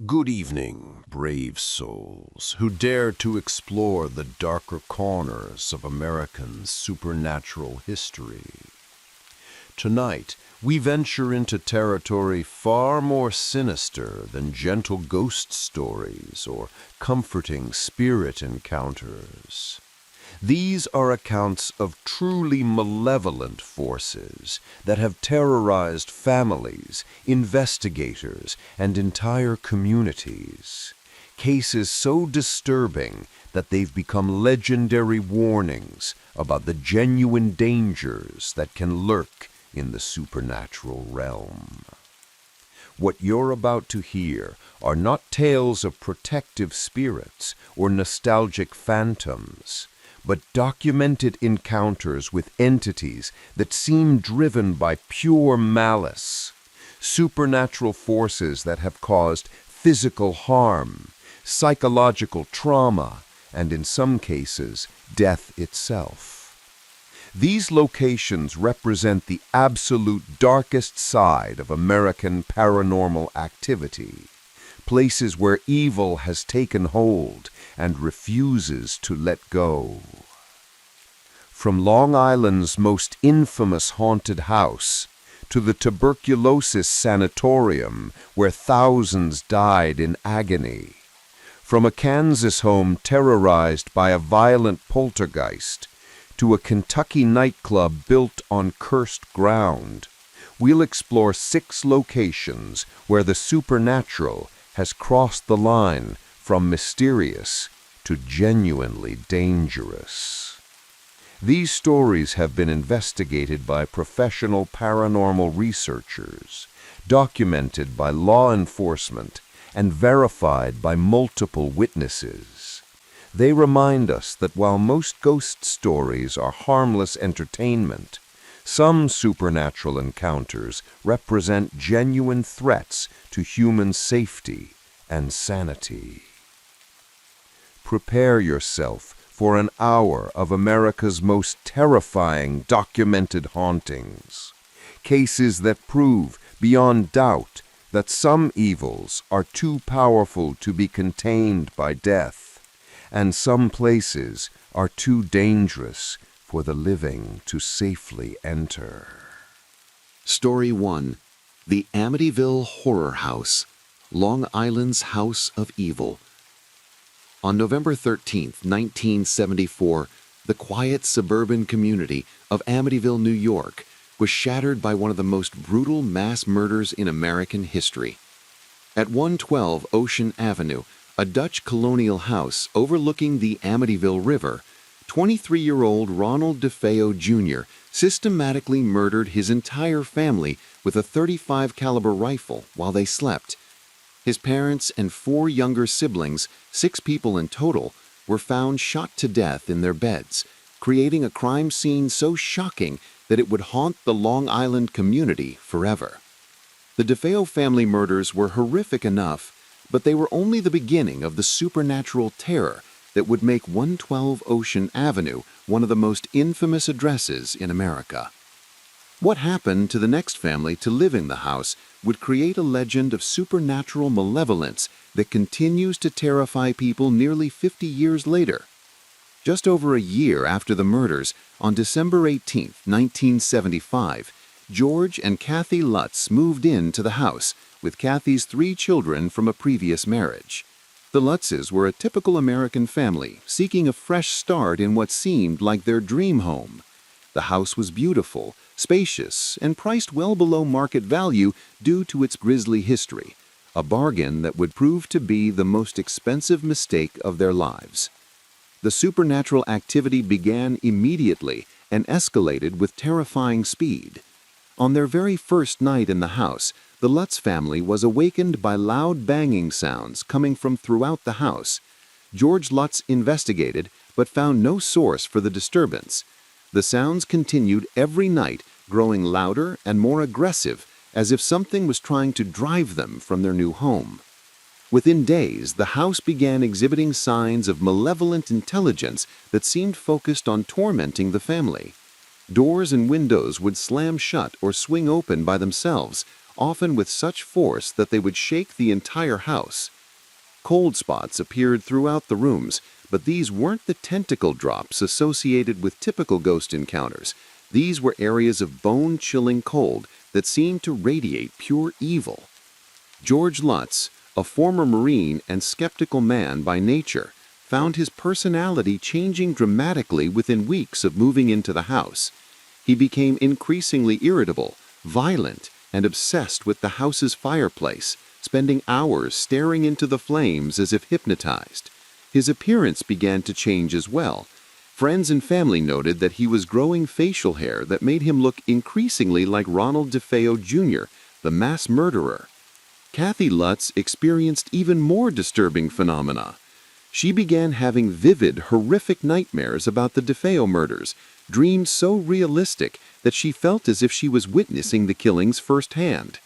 Good evening, brave souls who dare to explore the darker corners of American supernatural history. Tonight, we venture into territory far more sinister than gentle ghost stories or comforting spirit encounters. These are accounts of truly malevolent forces that have terrorized families, investigators, and entire communities. Cases so disturbing that they've become legendary warnings about the genuine dangers that can lurk in the supernatural realm. What you're about to hear are not tales of protective spirits or nostalgic phantoms, but documented encounters with entities that seem driven by pure malice, supernatural forces that have caused physical harm, psychological trauma, and in some cases, death itself. These locations represent the absolute darkest side of American paranormal activity, places where evil has taken hold and refuses to let go. From Long Island's most infamous haunted house to the tuberculosis sanatorium where thousands died in agony, from a Kansas home terrorized by a violent poltergeist to a Kentucky nightclub built on cursed ground, we'll explore 6 locations where the supernatural has crossed the line from mysterious to genuinely dangerous. These stories have been investigated by professional paranormal researchers, documented by law enforcement, and verified by multiple witnesses. They remind us that while most ghost stories are harmless entertainment, some supernatural encounters represent genuine threats to human safety and sanity. Prepare yourself for an hour of America's most terrifying documented hauntings, cases that prove beyond doubt that some evils are too powerful to be contained by death, and some places are too dangerous for the living to safely enter. Story 1. The Amityville Horror House, Long Island's House of Evil. On November 13, 1974, the quiet suburban community of Amityville, New York, was shattered by one of the most brutal mass murders in American history. At 112 Ocean Avenue, a Dutch colonial house overlooking the Amityville River, 23-year-old Ronald DeFeo Jr. systematically murdered his entire family with a .35 caliber rifle while they slept. His parents and 4 younger siblings, 6 people in total, were found shot to death in their beds, creating a crime scene so shocking that it would haunt the Long Island community forever. The DeFeo family murders were horrific enough, but they were only the beginning of the supernatural terror that would make 112 Ocean Avenue one of the most infamous addresses in America. What happened to the next family to live in the house would create a legend of supernatural malevolence that continues to terrify people nearly 50 years later. Just over a year after the murders, on December 18, 1975, George and Kathy Lutz moved into the house with Kathy's 3 children from a previous marriage. The Lutzes were a typical American family seeking a fresh start in what seemed like their dream home. The house was beautiful, spacious, and priced well below market value due to its grisly history, a bargain that would prove to be the most expensive mistake of their lives. The supernatural activity began immediately and escalated with terrifying speed. On their very first night in the house, the Lutz family was awakened by loud banging sounds coming from throughout the house. George Lutz investigated, but found no source for the disturbance. The sounds continued every night, growing louder and more aggressive, as if something was trying to drive them from their new home. Within days, the house began exhibiting signs of malevolent intelligence that seemed focused on tormenting the family. Doors and windows would slam shut or swing open by themselves, often with such force that they would shake the entire house. Cold spots appeared throughout the rooms, but these weren't the tentacle drops associated with typical ghost encounters. These were areas of bone-chilling cold that seemed to radiate pure evil. George Lutz, a former Marine and skeptical man by nature, found his personality changing dramatically within weeks of moving into the house. He became increasingly irritable, violent, and obsessed with the house's fireplace, spending hours staring into the flames as if hypnotized. His appearance began to change as well. Friends and family noted that he was growing facial hair that made him look increasingly like Ronald DeFeo Jr., the mass murderer. Kathy Lutz experienced even more disturbing phenomena. She began having vivid, horrific nightmares about the DeFeo murders, dreams so realistic that she felt as if she was witnessing the killings firsthand.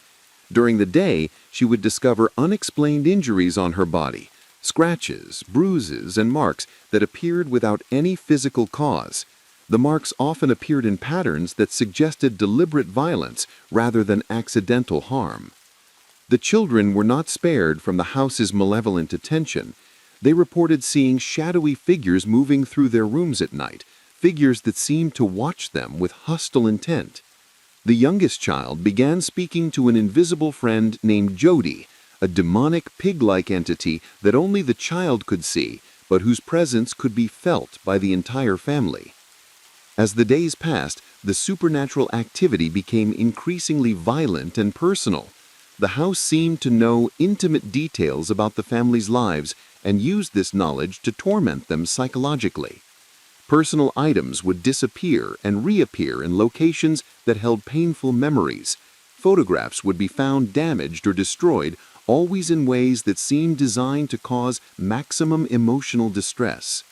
During the day, she would discover unexplained injuries on her body, scratches, bruises, and marks that appeared without any physical cause. The marks often appeared in patterns that suggested deliberate violence rather than accidental harm. The children were not spared from the house's malevolent attention. They reported seeing shadowy figures moving through their rooms at night, figures that seemed to watch them with hostile intent. The youngest child began speaking to an invisible friend named Jody, a demonic pig-like entity that only the child could see, but whose presence could be felt by the entire family. As the days passed, the supernatural activity became increasingly violent and personal. The house seemed to know intimate details about the family's lives and used this knowledge to torment them psychologically. Personal items would disappear and reappear in locations that held painful memories. Photographs would be found damaged or destroyed, always in ways that seemed designed to cause maximum emotional distress.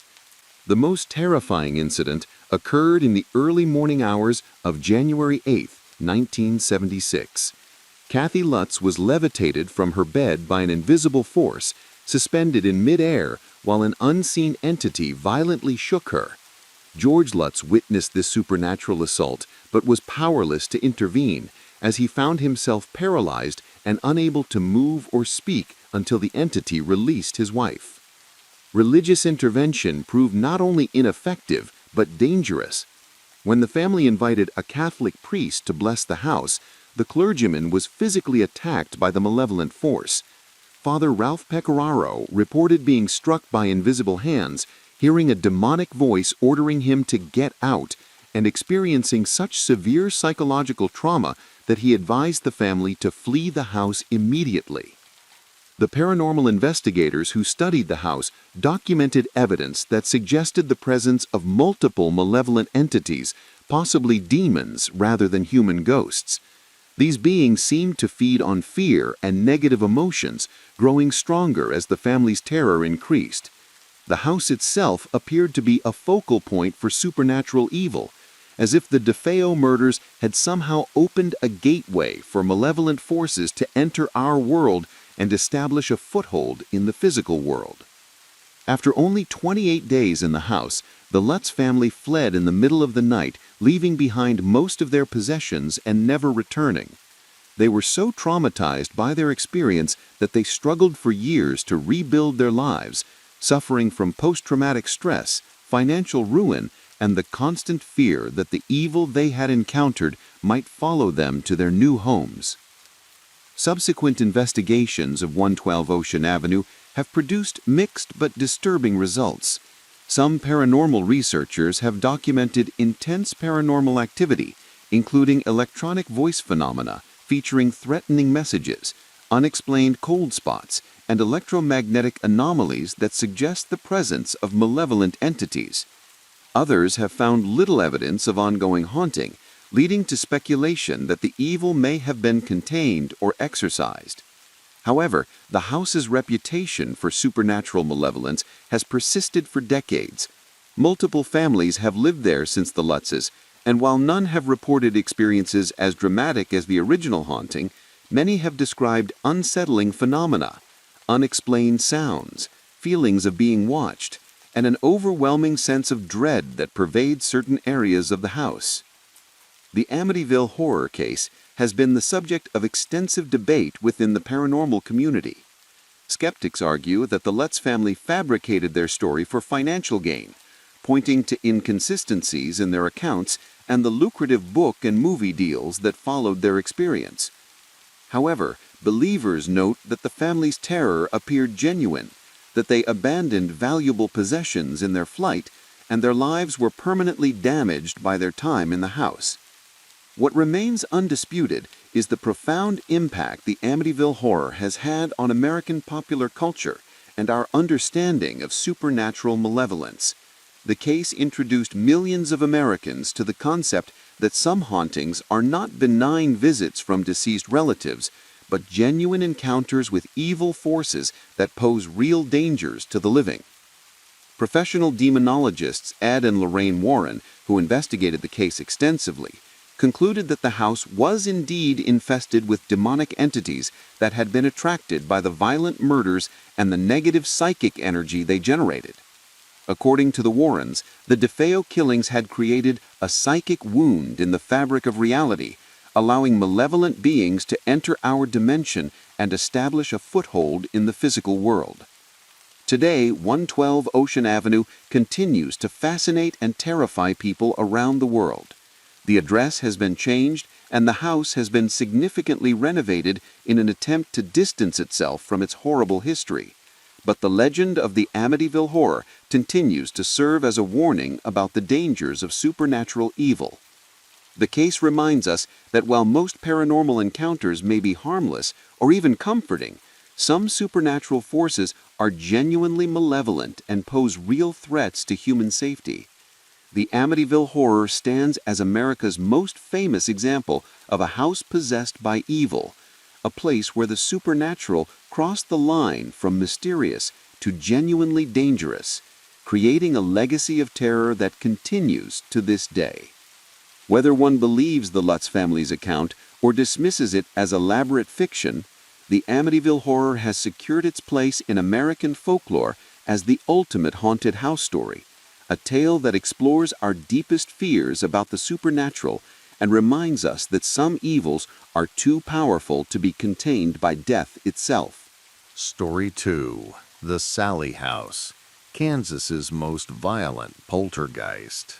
The most terrifying incident occurred in the early morning hours of January 8, 1976. Kathy Lutz was levitated from her bed by an invisible force, suspended in midair while an unseen entity violently shook her. George Lutz witnessed this supernatural assault but was powerless to intervene, as he found himself paralyzed and unable to move or speak until the entity released his wife. Religious intervention proved not only ineffective but dangerous. When the family invited a Catholic priest to bless the house, the clergyman was physically attacked by the malevolent force. Father Ralph Pecoraro reported being struck by invisible hands, hearing a demonic voice ordering him to get out, and experiencing such severe psychological trauma that he advised the family to flee the house immediately. The paranormal investigators who studied the house documented evidence that suggested the presence of multiple malevolent entities, possibly demons rather than human ghosts. These beings seemed to feed on fear and negative emotions, growing stronger as the family's terror increased. The house itself appeared to be a focal point for supernatural evil, as if the DeFeo murders had somehow opened a gateway for malevolent forces to enter our world and establish a foothold in the physical world. After only 28 days in the house, the Lutz family fled in the middle of the night, leaving behind most of their possessions and never returning. They were so traumatized by their experience that they struggled for years to rebuild their lives, suffering from post-traumatic stress, financial ruin, and the constant fear that the evil they had encountered might follow them to their new homes. Subsequent investigations of 112 Ocean Avenue have produced mixed but disturbing results. Some paranormal researchers have documented intense paranormal activity, including electronic voice phenomena featuring threatening messages, unexplained cold spots, and electromagnetic anomalies that suggest the presence of malevolent entities. Others have found little evidence of ongoing haunting, leading to speculation that the evil may have been contained or exorcised. However, the house's reputation for supernatural malevolence has persisted for decades. Multiple families have lived there since the Lutzes, and while none have reported experiences as dramatic as the original haunting, many have described unsettling phenomena, unexplained sounds, feelings of being watched, and an overwhelming sense of dread that pervades certain areas of the house. The Amityville horror case has been the subject of extensive debate within the paranormal community. Skeptics argue that the Lutz family fabricated their story for financial gain, pointing to inconsistencies in their accounts and the lucrative book and movie deals that followed their experience. However, believers note that the family's terror appeared genuine, that they abandoned valuable possessions in their flight, and their lives were permanently damaged by their time in the house. What remains undisputed is the profound impact the Amityville Horror has had on American popular culture and our understanding of supernatural malevolence. The case introduced millions of Americans to the concept that some hauntings are not benign visits from deceased relatives, but genuine encounters with evil forces that pose real dangers to the living. Professional demonologists Ed and Lorraine Warren, who investigated the case extensively, concluded that the house was indeed infested with demonic entities that had been attracted by the violent murders and the negative psychic energy they generated. According to the Warrens, the DeFeo killings had created a psychic wound in the fabric of reality, allowing malevolent beings to enter our dimension and establish a foothold in the physical world. Today, 112 Ocean Avenue continues to fascinate and terrify people around the world. The address has been changed, and the house has been significantly renovated in an attempt to distance itself from its horrible history. But the legend of the Amityville Horror continues to serve as a warning about the dangers of supernatural evil. The case reminds us that while most paranormal encounters may be harmless or even comforting, some supernatural forces are genuinely malevolent and pose real threats to human safety. The Amityville Horror stands as America's most famous example of a house possessed by evil, a place where the supernatural crossed the line from mysterious to genuinely dangerous, creating a legacy of terror that continues to this day. Whether one believes the Lutz family's account or dismisses it as elaborate fiction, the Amityville Horror has secured its place in American folklore as the ultimate haunted house story, a tale that explores our deepest fears about the supernatural and reminds us that some evils are too powerful to be contained by death itself. Story 2. The Sallie House, Kansas's most violent poltergeist.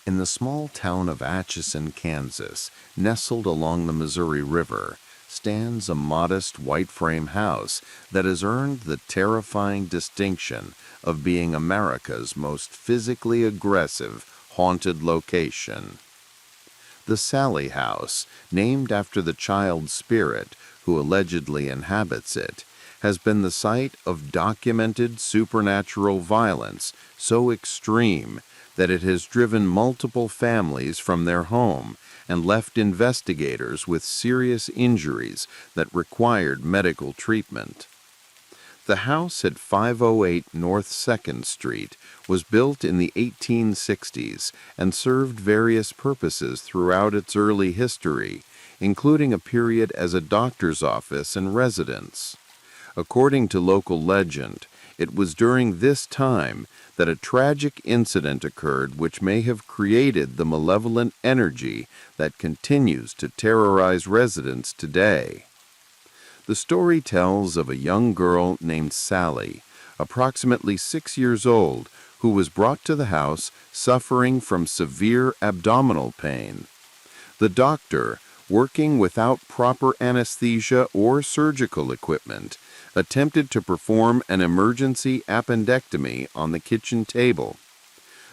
In the small town of Atchison, Kansas, nestled along the Missouri River, stands a modest white frame house that has earned the terrifying distinction of being America's most physically aggressive haunted location. The Sallie House, named after the child spirit who allegedly inhabits it, has been the site of documented supernatural violence so extreme that it has driven multiple families from their home and left investigators with serious injuries that required medical treatment. The house at 508 North 2nd Street was built in the 1860s and served various purposes throughout its early history, including a period as a doctor's office and residence. According to local legend, it was during this time that a tragic incident occurred which may have created the malevolent energy that continues to terrorize residents today. The story tells of a young girl named Sallie, approximately 6 years old, who was brought to the house suffering from severe abdominal pain. The doctor, working without proper anesthesia or surgical equipment, attempted to perform an emergency appendectomy on the kitchen table.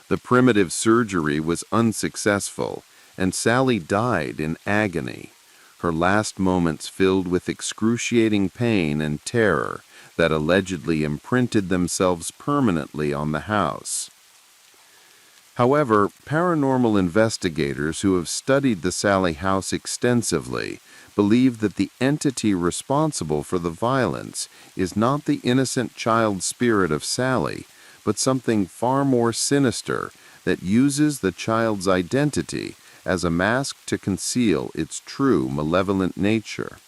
The primitive surgery was unsuccessful, and Sallie died in agony, her last moments filled with excruciating pain and terror that allegedly imprinted themselves permanently on the house. However, paranormal investigators who have studied the Sallie House extensively believe that the entity responsible for the violence is not the innocent child spirit of Sallie, but something far more sinister that uses the child's identity as a mask to conceal its true malevolent nature.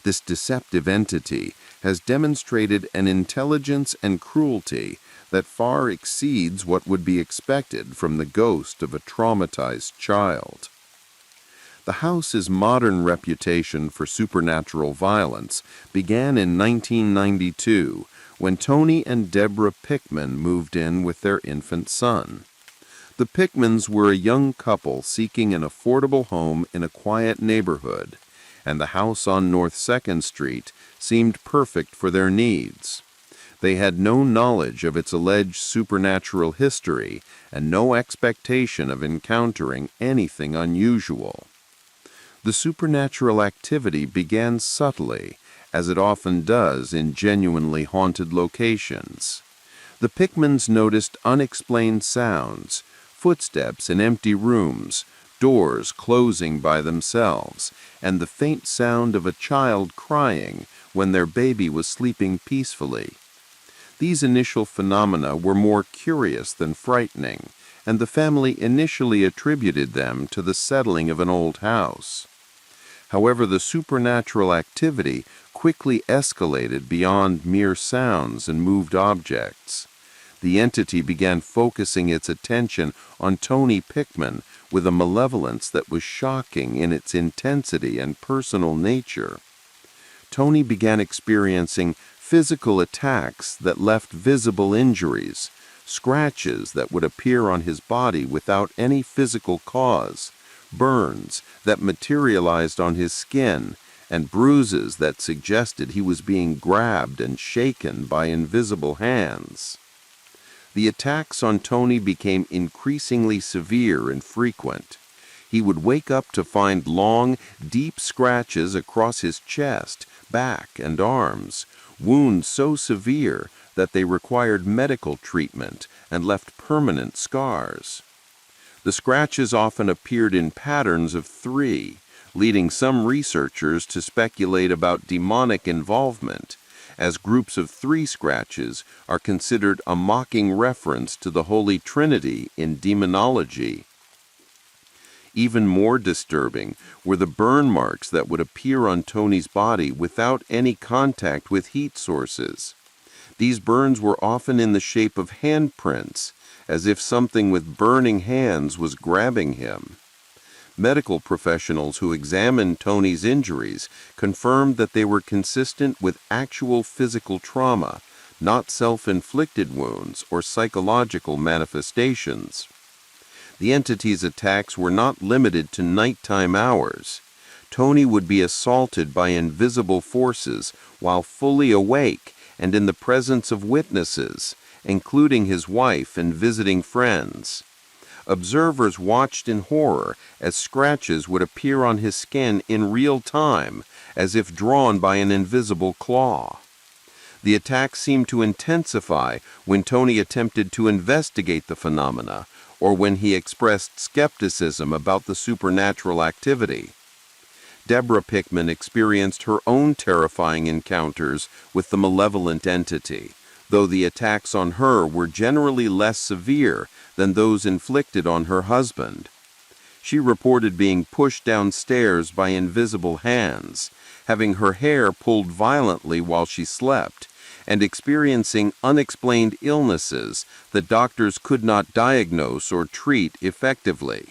This deceptive entity has demonstrated an intelligence and cruelty that far exceeds what would be expected from the ghost of a traumatized child. The house's modern reputation for supernatural violence began in 1992 when Tony and Deborah Pickman moved in with their infant son. The Pickmans were a young couple seeking an affordable home in a quiet neighborhood, and the house on North 2nd Street seemed perfect for their needs. They had no knowledge of its alleged supernatural history and no expectation of encountering anything unusual. The supernatural activity began subtly, as it often does in genuinely haunted locations. The Pickmans noticed unexplained sounds, footsteps in empty rooms, doors closing by themselves, and the faint sound of a child crying when their baby was sleeping peacefully. These initial phenomena were more curious than frightening, and the family initially attributed them to the settling of an old house. However, the supernatural activity quickly escalated beyond mere sounds and moved objects. The entity began focusing its attention on Tony Pickman with a malevolence that was shocking in its intensity and personal nature. Tony began experiencing physical attacks that left visible injuries, scratches that would appear on his body without any physical cause, burns that materialized on his skin, and bruises that suggested he was being grabbed and shaken by invisible hands. The attacks on Tony became increasingly severe and frequent. He would wake up to find long, deep scratches across his chest, back, and arms, wounds so severe that they required medical treatment and left permanent scars. The scratches often appeared in patterns of 3, leading some researchers to speculate about demonic involvement, as groups of 3 scratches are considered a mocking reference to the Holy Trinity in demonology. Even more disturbing were the burn marks that would appear on Tony's body without any contact with heat sources. These burns were often in the shape of handprints, as if something with burning hands was grabbing him. Medical professionals who examined Tony's injuries confirmed that they were consistent with actual physical trauma, not self-inflicted wounds or psychological manifestations. The entity's attacks were not limited to nighttime hours. Tony would be assaulted by invisible forces while fully awake and in the presence of witnesses, including his wife and visiting friends. Observers watched in horror as scratches would appear on his skin in real time, as if drawn by an invisible claw. The attacks seemed to intensify when Tony attempted to investigate the phenomena, or when he expressed skepticism about the supernatural activity. Deborah Pickman experienced her own terrifying encounters with the malevolent entity, though the attacks on her were generally less severe than those inflicted on her husband. She reported being pushed downstairs by invisible hands, having her hair pulled violently while she slept, and experiencing unexplained illnesses that doctors could not diagnose or treat effectively.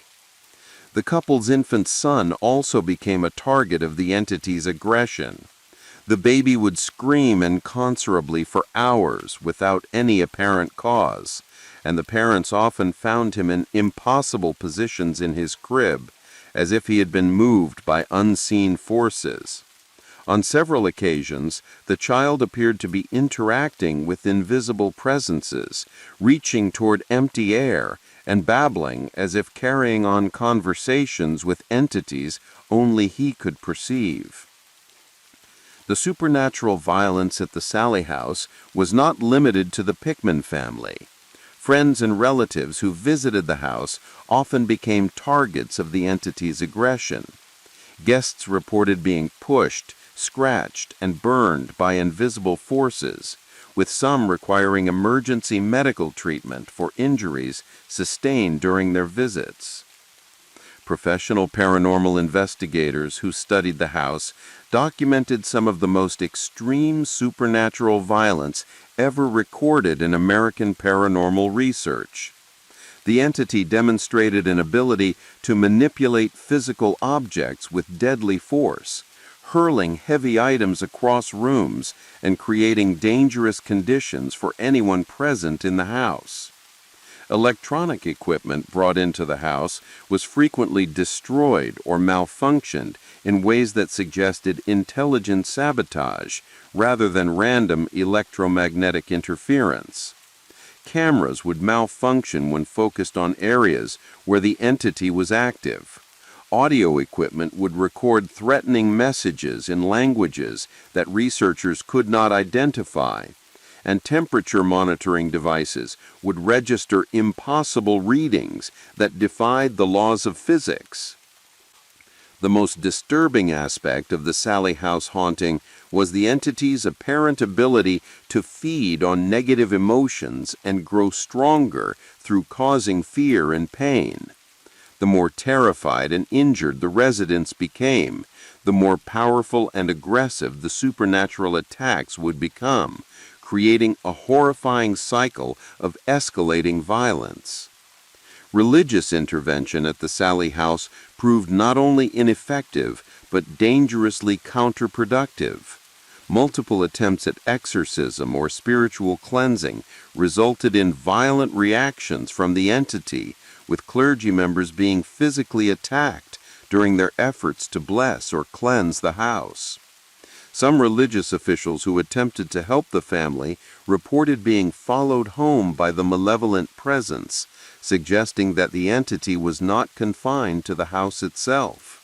The couple's infant son also became a target of the entity's aggression. The baby would scream inconsolably for hours without any apparent cause, and the parents often found him in impossible positions in his crib, as if he had been moved by unseen forces. On several occasions, the child appeared to be interacting with invisible presences, reaching toward empty air, and babbling as if carrying on conversations with entities only he could perceive. The supernatural violence at the Sallie House was not limited to the Pickman family. Friends and relatives who visited the house often became targets of the entity's aggression. Guests reported being pushed, scratched, and burned by invisible forces, with some requiring emergency medical treatment for injuries sustained during their visits. Professional paranormal investigators who studied the house documented some of the most extreme supernatural violence ever recorded in American paranormal research. The entity demonstrated an ability to manipulate physical objects with deadly force, hurling heavy items across rooms and creating dangerous conditions for anyone present in the house. Electronic equipment brought into the house was frequently destroyed or malfunctioned in ways that suggested intelligent sabotage rather than random electromagnetic interference. Cameras would malfunction when focused on areas where the entity was active. Audio equipment would record threatening messages in languages that researchers could not identify, and temperature monitoring devices would register impossible readings that defied the laws of physics. The most disturbing aspect of the Sallie House haunting was the entity's apparent ability to feed on negative emotions and grow stronger through causing fear and pain. The more terrified and injured the residents became, the more powerful and aggressive the supernatural attacks would become, creating a horrifying cycle of escalating violence. Religious intervention at the Sallie House proved not only ineffective, but dangerously counterproductive. Multiple attempts at exorcism or spiritual cleansing resulted in violent reactions from the entity, with clergy members being physically attacked during their efforts to bless or cleanse the house. Some religious officials who attempted to help the family reported being followed home by the malevolent presence, suggesting that the entity was not confined to the house itself.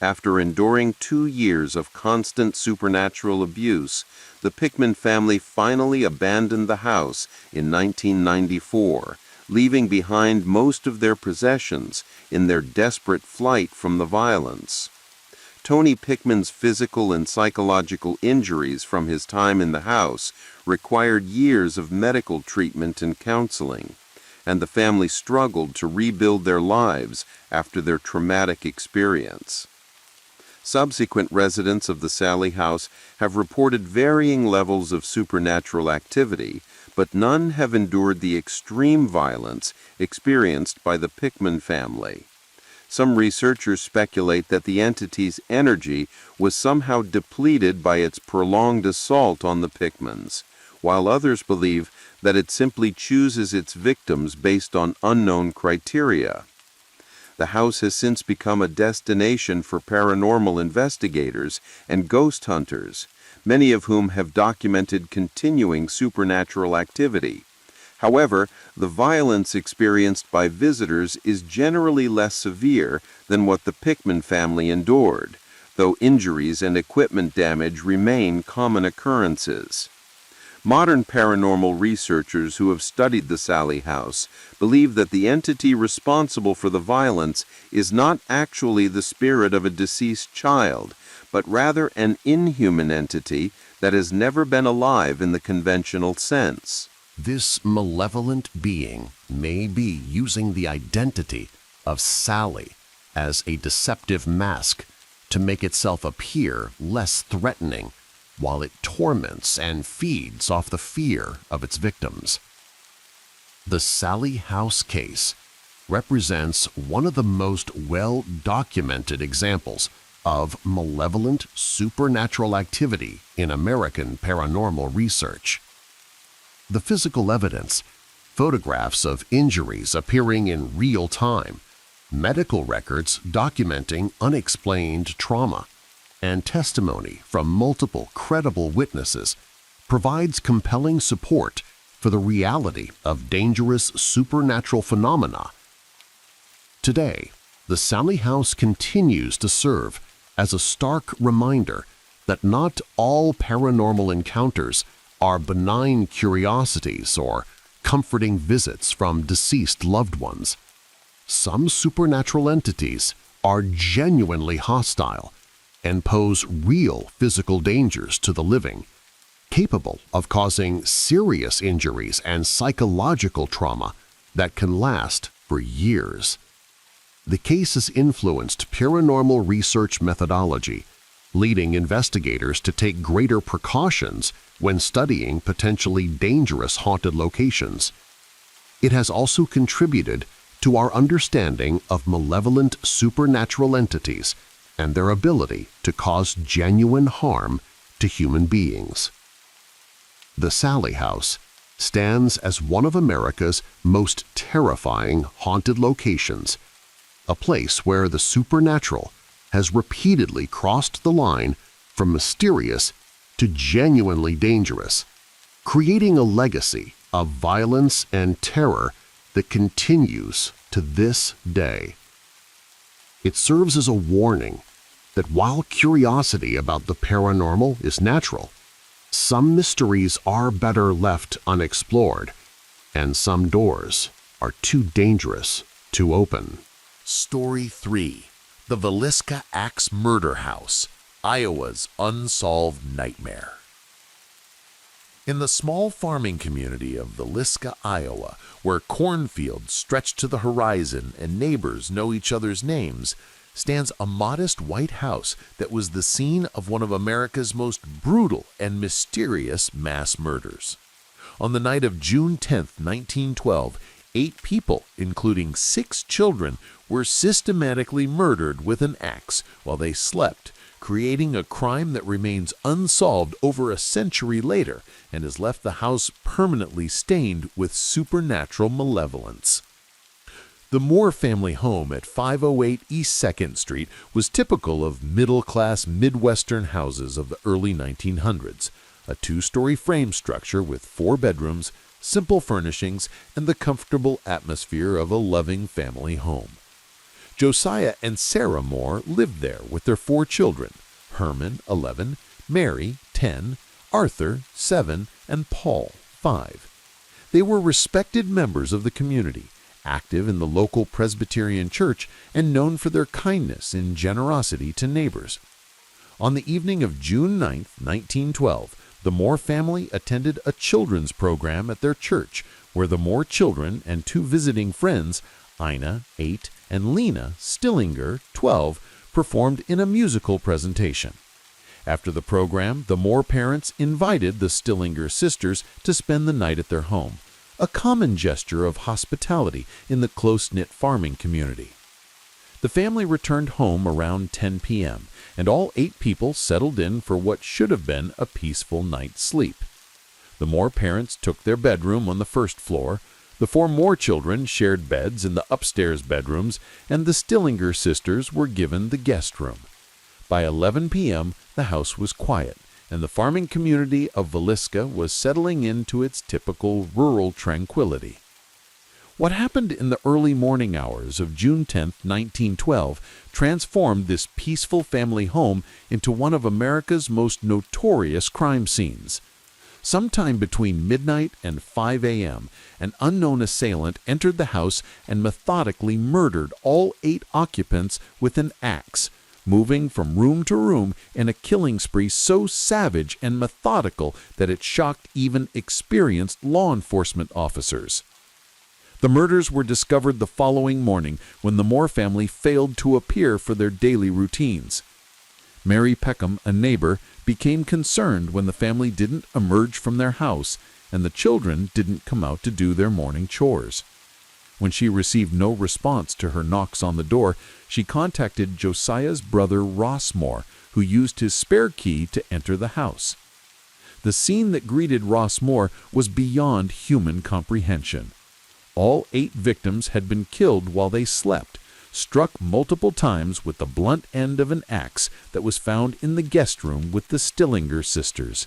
After enduring 2 years of constant supernatural abuse, the Pickman family finally abandoned the house in 1994, leaving behind most of their possessions in their desperate flight from the violence. Tony Pickman's physical and psychological injuries from his time in the house required years of medical treatment and counseling, and the family struggled to rebuild their lives after their traumatic experience. Subsequent residents of the Sallie House have reported varying levels of supernatural activity, but none have endured the extreme violence experienced by the Pickman family. Some researchers speculate that the entity's energy was somehow depleted by its prolonged assault on the Pickmans, while others believe that it simply chooses its victims based on unknown criteria. The house has since become a destination for paranormal investigators and ghost hunters, many of whom have documented continuing supernatural activity. However, the violence experienced by visitors is generally less severe than what the Pickman family endured, though injuries and equipment damage remain common occurrences. Modern paranormal researchers who have studied the Sallie House believe that the entity responsible for the violence is not actually the spirit of a deceased child, but rather an inhuman entity that has never been alive in the conventional sense. This malevolent being may be using the identity of Sallie as a deceptive mask to make itself appear less threatening, while it torments and feeds off the fear of its victims. The Sallie House case represents one of the most well-documented examples of malevolent supernatural activity in American paranormal research. The physical evidence, photographs of injuries appearing in real time, medical records documenting unexplained trauma, and testimony from multiple credible witnesses provides compelling support for the reality of dangerous supernatural phenomena. Today, the Sallie House continues to serve as a stark reminder that not all paranormal encounters are benign curiosities or comforting visits from deceased loved ones. Some supernatural entities are genuinely hostile and pose real physical dangers to the living, capable of causing serious injuries and psychological trauma that can last for years. The case has influenced paranormal research methodology, leading investigators to take greater precautions when studying potentially dangerous haunted locations. It has also contributed to our understanding of malevolent supernatural entities and their ability to cause genuine harm to human beings. The Sallie House stands as one of America's most terrifying haunted locations, a place where the supernatural has repeatedly crossed the line from mysterious to genuinely dangerous, creating a legacy of violence and terror that continues to this day. It serves as a warning that while curiosity about the paranormal is natural, some mysteries are better left unexplored, and some doors are too dangerous to open. Story 3: The Villisca Axe Murder House, Iowa's Unsolved Nightmare. In the small farming community of Villisca, Iowa, where cornfields stretch to the horizon and neighbors know each other's names, stands a modest white house that was the scene of one of America's most brutal and mysterious mass murders. On the night of June 10, 1912, 8 people, including 6 children, were systematically murdered with an axe while they slept, creating a crime that remains unsolved over a century later and has left the house permanently stained with supernatural malevolence. The Moore family home at 508 East 2nd Street was typical of middle-class Midwestern houses of the early 1900s, a 2-story frame structure with 4 bedrooms, simple furnishings, and the comfortable atmosphere of a loving family home. Josiah and Sarah Moore lived there with their 4 children, Herman, 11, Mary, 10, Arthur, 7, and Paul, 5. They were respected members of the community, active in the local Presbyterian church, and known for their kindness and generosity to neighbors. On the evening of June 9, 1912, the Moore family attended a children's program at their church, where the Moore children and 2 visiting friends, Ina, 8, and Lena Stillinger, 12, performed in a musical presentation. After the program, the Moore parents invited the Stillinger sisters to spend the night at their home, a common gesture of hospitality in the close-knit farming community. The family returned home around 10 p.m., and all 8 people settled in for what should have been a peaceful night's sleep. The Moore parents took their bedroom on the first floor, the 4 Moore children shared beds in the upstairs bedrooms, and the Stillinger sisters were given the guest room. By 11 p.m., the house was quiet, and the farming community of Villisca was settling into its typical rural tranquility. What happened in the early morning hours of June 10, 1912, transformed this peaceful family home into one of America's most notorious crime scenes. Sometime between midnight and 5 a.m., an unknown assailant entered the house and methodically murdered all 8 occupants with an axe, moving from room to room in a killing spree so savage and methodical that it shocked even experienced law enforcement officers. The murders were discovered the following morning when the Moore family failed to appear for their daily routines. Mary Peckham, a neighbor, became concerned when the family didn't emerge from their house and the children didn't come out to do their morning chores. When she received no response to her knocks on the door, she contacted Josiah's brother Ross Moore, who used his spare key to enter the house. The scene that greeted Ross Moore was beyond human comprehension. All 8 victims had been killed while they slept, struck multiple times with the blunt end of an axe that was found in the guest room with the Stillinger sisters.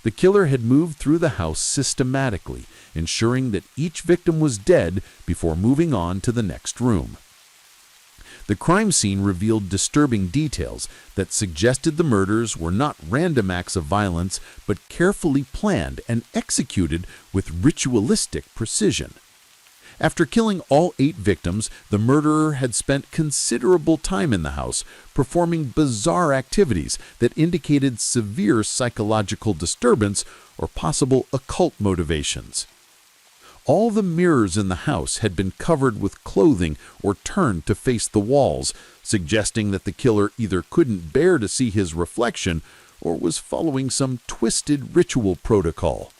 The killer had moved through the house systematically, ensuring that each victim was dead before moving on to the next room. The crime scene revealed disturbing details that suggested the murders were not random acts of violence, but carefully planned and executed with ritualistic precision. After killing all 8 victims, the murderer had spent considerable time in the house, performing bizarre activities that indicated severe psychological disturbance or possible occult motivations. All the mirrors in the house had been covered with clothing or turned to face the walls, suggesting that the killer either couldn't bear to see his reflection or was following some twisted ritual protocol.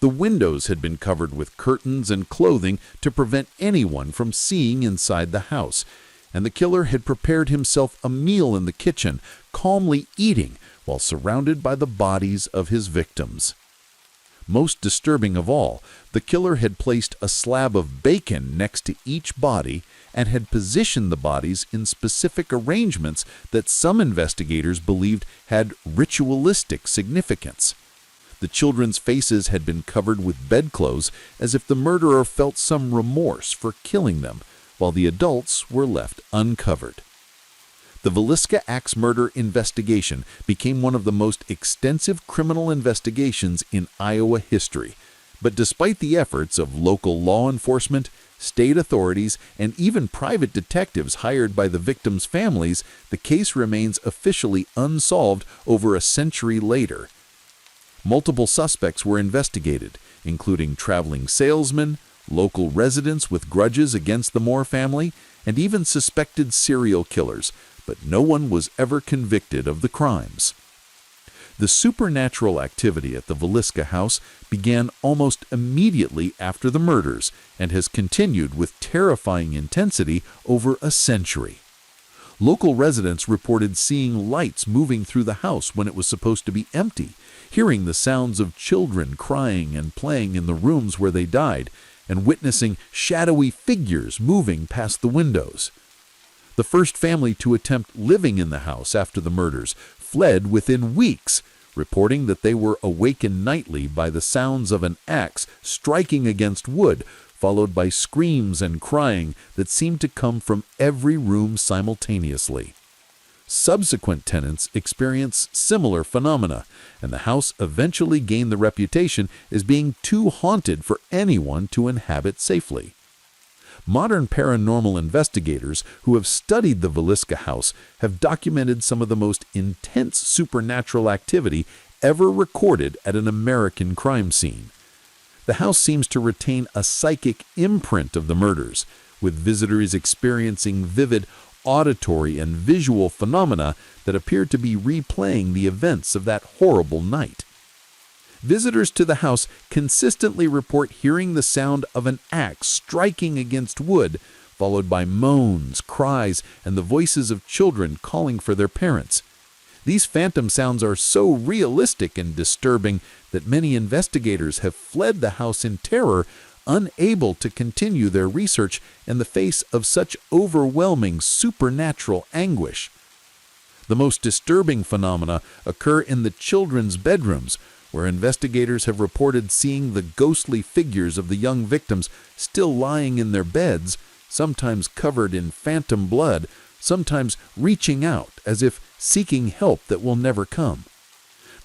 The windows had been covered with curtains and clothing to prevent anyone from seeing inside the house, and the killer had prepared himself a meal in the kitchen, calmly eating while surrounded by the bodies of his victims. Most disturbing of all, the killer had placed a slab of bacon next to each body and had positioned the bodies in specific arrangements that some investigators believed had ritualistic significance. The children's faces had been covered with bedclothes as if the murderer felt some remorse for killing them, while the adults were left uncovered. The Villisca Axe murder investigation became one of the most extensive criminal investigations in Iowa history, but despite the efforts of local law enforcement, state authorities, and even private detectives hired by the victims' families, the case remains officially unsolved over a century later. Multiple suspects were investigated, including traveling salesmen, local residents with grudges against the Moore family, and even suspected serial killers, but no one was ever convicted of the crimes. The supernatural activity at the Villisca house began almost immediately after the murders and has continued with terrifying intensity over a century. Local residents reported seeing lights moving through the house when it was supposed to be empty, hearing the sounds of children crying and playing in the rooms where they died, and witnessing shadowy figures moving past the windows. The first family to attempt living in the house after the murders fled within weeks, reporting that they were awakened nightly by the sounds of an axe striking against wood, followed by screams and crying that seemed to come from every room simultaneously. Subsequent tenants experienced similar phenomena, and the house eventually gained the reputation as being too haunted for anyone to inhabit safely. Modern paranormal investigators who have studied the Villisca house have documented some of the most intense supernatural activity ever recorded at an American crime scene. The house seems to retain a psychic imprint of the murders, with visitors experiencing vivid auditory and visual phenomena that appear to be replaying the events of that horrible night. Visitors to the house consistently report hearing the sound of an axe striking against wood, followed by moans, cries, and the voices of children calling for their parents. These phantom sounds are so realistic and disturbing that many investigators have fled the house in terror, unable to continue their research in the face of such overwhelming supernatural anguish. The most disturbing phenomena occur in the children's bedrooms, where investigators have reported seeing the ghostly figures of the young victims still lying in their beds, sometimes covered in phantom blood, sometimes reaching out as if seeking help that will never come.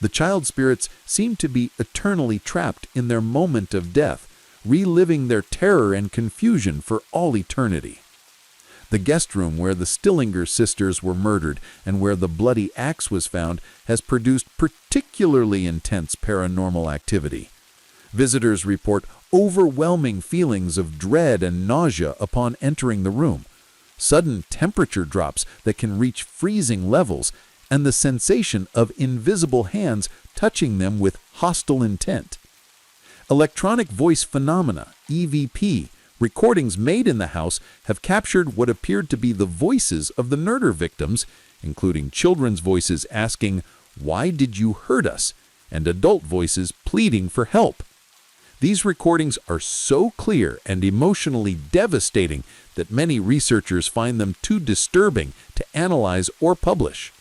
The child spirits seem to be eternally trapped in their moment of death, reliving their terror and confusion for all eternity. The guest room where the Stillinger sisters were murdered and where the bloody axe was found has produced particularly intense paranormal activity. Visitors report overwhelming feelings of dread and nausea upon entering the room, sudden temperature drops that can reach freezing levels, and the sensation of invisible hands touching them with hostile intent. Electronic voice phenomena, EVP, recordings made in the house have captured what appeared to be the voices of the murder victims, including children's voices asking, "Why did you hurt us?" and adult voices pleading for help. These recordings are so clear and emotionally devastating that many researchers find them too disturbing to analyze or publish.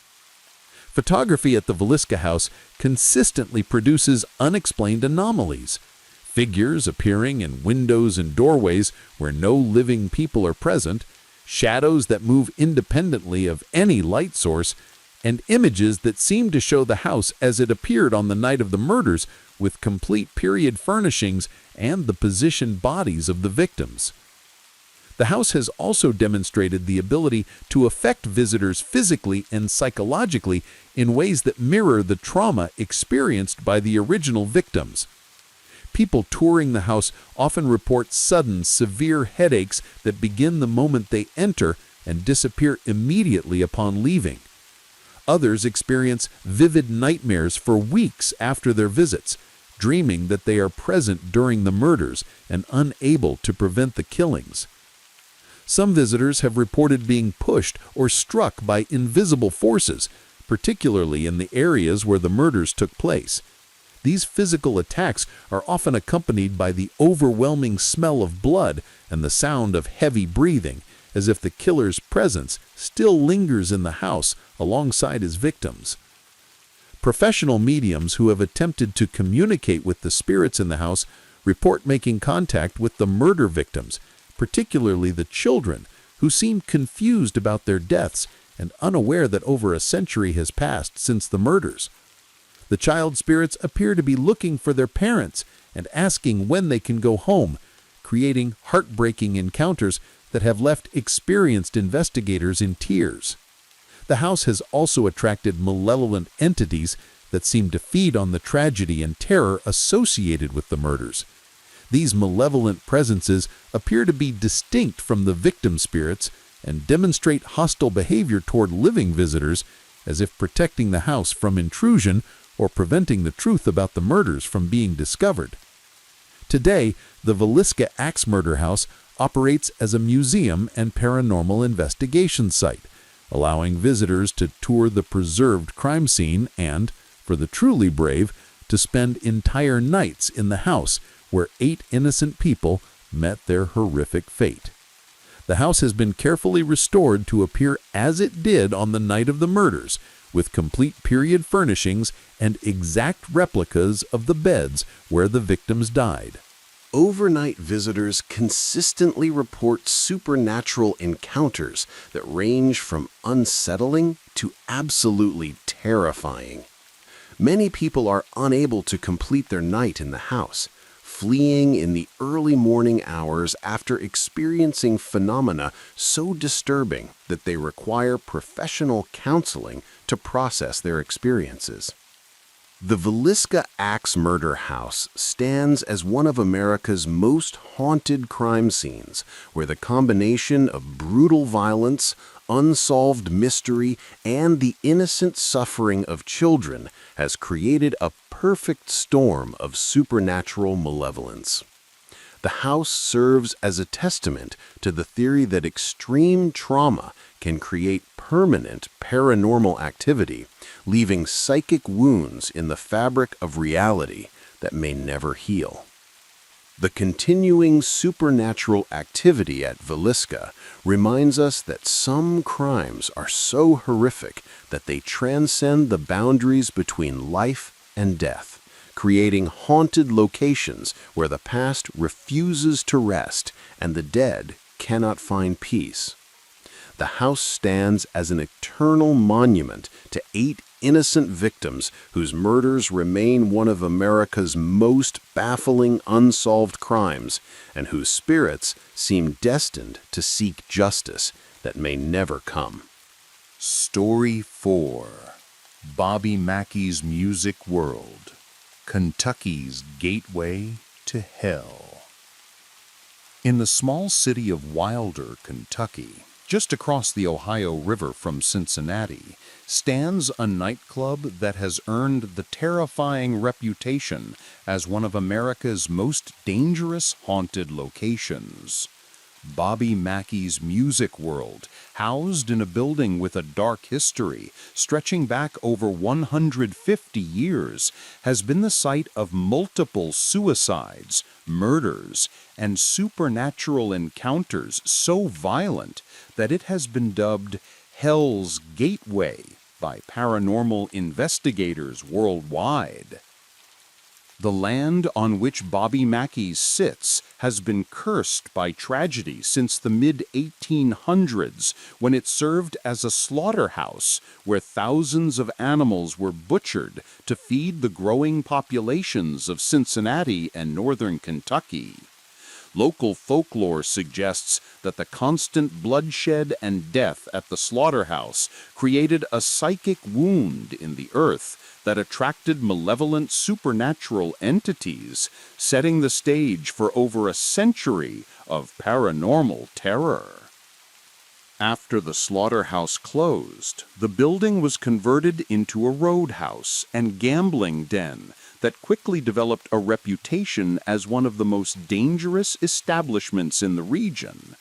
Photography at the Villisca house consistently produces unexplained anomalies. Figures appearing in windows and doorways where no living people are present, shadows that move independently of any light source, and images that seem to show the house as it appeared on the night of the murders, with complete period furnishings and the positioned bodies of the victims. The house has also demonstrated the ability to affect visitors physically and psychologically in ways that mirror the trauma experienced by the original victims. People touring the house often report sudden, severe headaches that begin the moment they enter and disappear immediately upon leaving. Others experience vivid nightmares for weeks after their visits, dreaming that they are present during the murders and unable to prevent the killings. Some visitors have reported being pushed or struck by invisible forces, particularly in the areas where the murders took place. These physical attacks are often accompanied by the overwhelming smell of blood and the sound of heavy breathing, as if the killer's presence still lingers in the house alongside his victims. Professional mediums who have attempted to communicate with the spirits in the house report making contact with the murder victims, particularly the children, who seem confused about their deaths and unaware that over a century has passed since the murders. The child spirits appear to be looking for their parents and asking when they can go home, creating heartbreaking encounters that have left experienced investigators in tears. The house has also attracted malevolent entities that seem to feed on the tragedy and terror associated with the murders. These malevolent presences appear to be distinct from the victim spirits and demonstrate hostile behavior toward living visitors, as if protecting the house from intrusion or preventing the truth about the murders from being discovered. Today, the Villisca Axe Murder House operates as a museum and paranormal investigation site, allowing visitors to tour the preserved crime scene and, for the truly brave, to spend entire nights in the house where 8 innocent people met their horrific fate. The house has been carefully restored to appear as it did on the night of the murders, with complete period furnishings and exact replicas of the beds where the victims died. Overnight visitors consistently report supernatural encounters that range from unsettling to absolutely terrifying. Many people are unable to complete their night in the house, fleeing in the early morning hours after experiencing phenomena so disturbing that they require professional counseling to process their experiences. The Villisca Axe Murder House stands as one of America's most haunted crime scenes, where the combination of brutal violence, unsolved mystery, and the innocent suffering of children has created a perfect storm of supernatural malevolence. The house serves as a testament to the theory that extreme trauma can create permanent paranormal activity, leaving psychic wounds in the fabric of reality that may never heal. The continuing supernatural activity at Villisca reminds us that some crimes are so horrific that they transcend the boundaries between life and death, creating haunted locations where the past refuses to rest and the dead cannot find peace. The house stands as an eternal monument to 8 innocent victims whose murders remain one of America's most baffling unsolved crimes, and whose spirits seem destined to seek justice that may never come. Story 4. Bobby Mackey's Music World, Kentucky's Gateway to Hell. In the small city of Wilder, Kentucky, just across the Ohio River from Cincinnati, stands a nightclub that has earned the terrifying reputation as one of America's most dangerous haunted locations. Bobby Mackey's Music World, housed in a building with a dark history stretching back over 150 years, has been the site of multiple suicides, murders, and supernatural encounters so violent that it has been dubbed Hell's Gateway by paranormal investigators worldwide. The land on which Bobby Mackey sits has been cursed by tragedy since the mid-1800s, when it served as a slaughterhouse where thousands of animals were butchered to feed the growing populations of Cincinnati and northern Kentucky. Local folklore suggests that the constant bloodshed and death at the slaughterhouse created a psychic wound in the earth that attracted malevolent supernatural entities, setting the stage for over a century of paranormal terror. After the slaughterhouse closed, the building was converted into a roadhouse and gambling den that quickly developed a reputation as one of the most dangerous establishments in the region.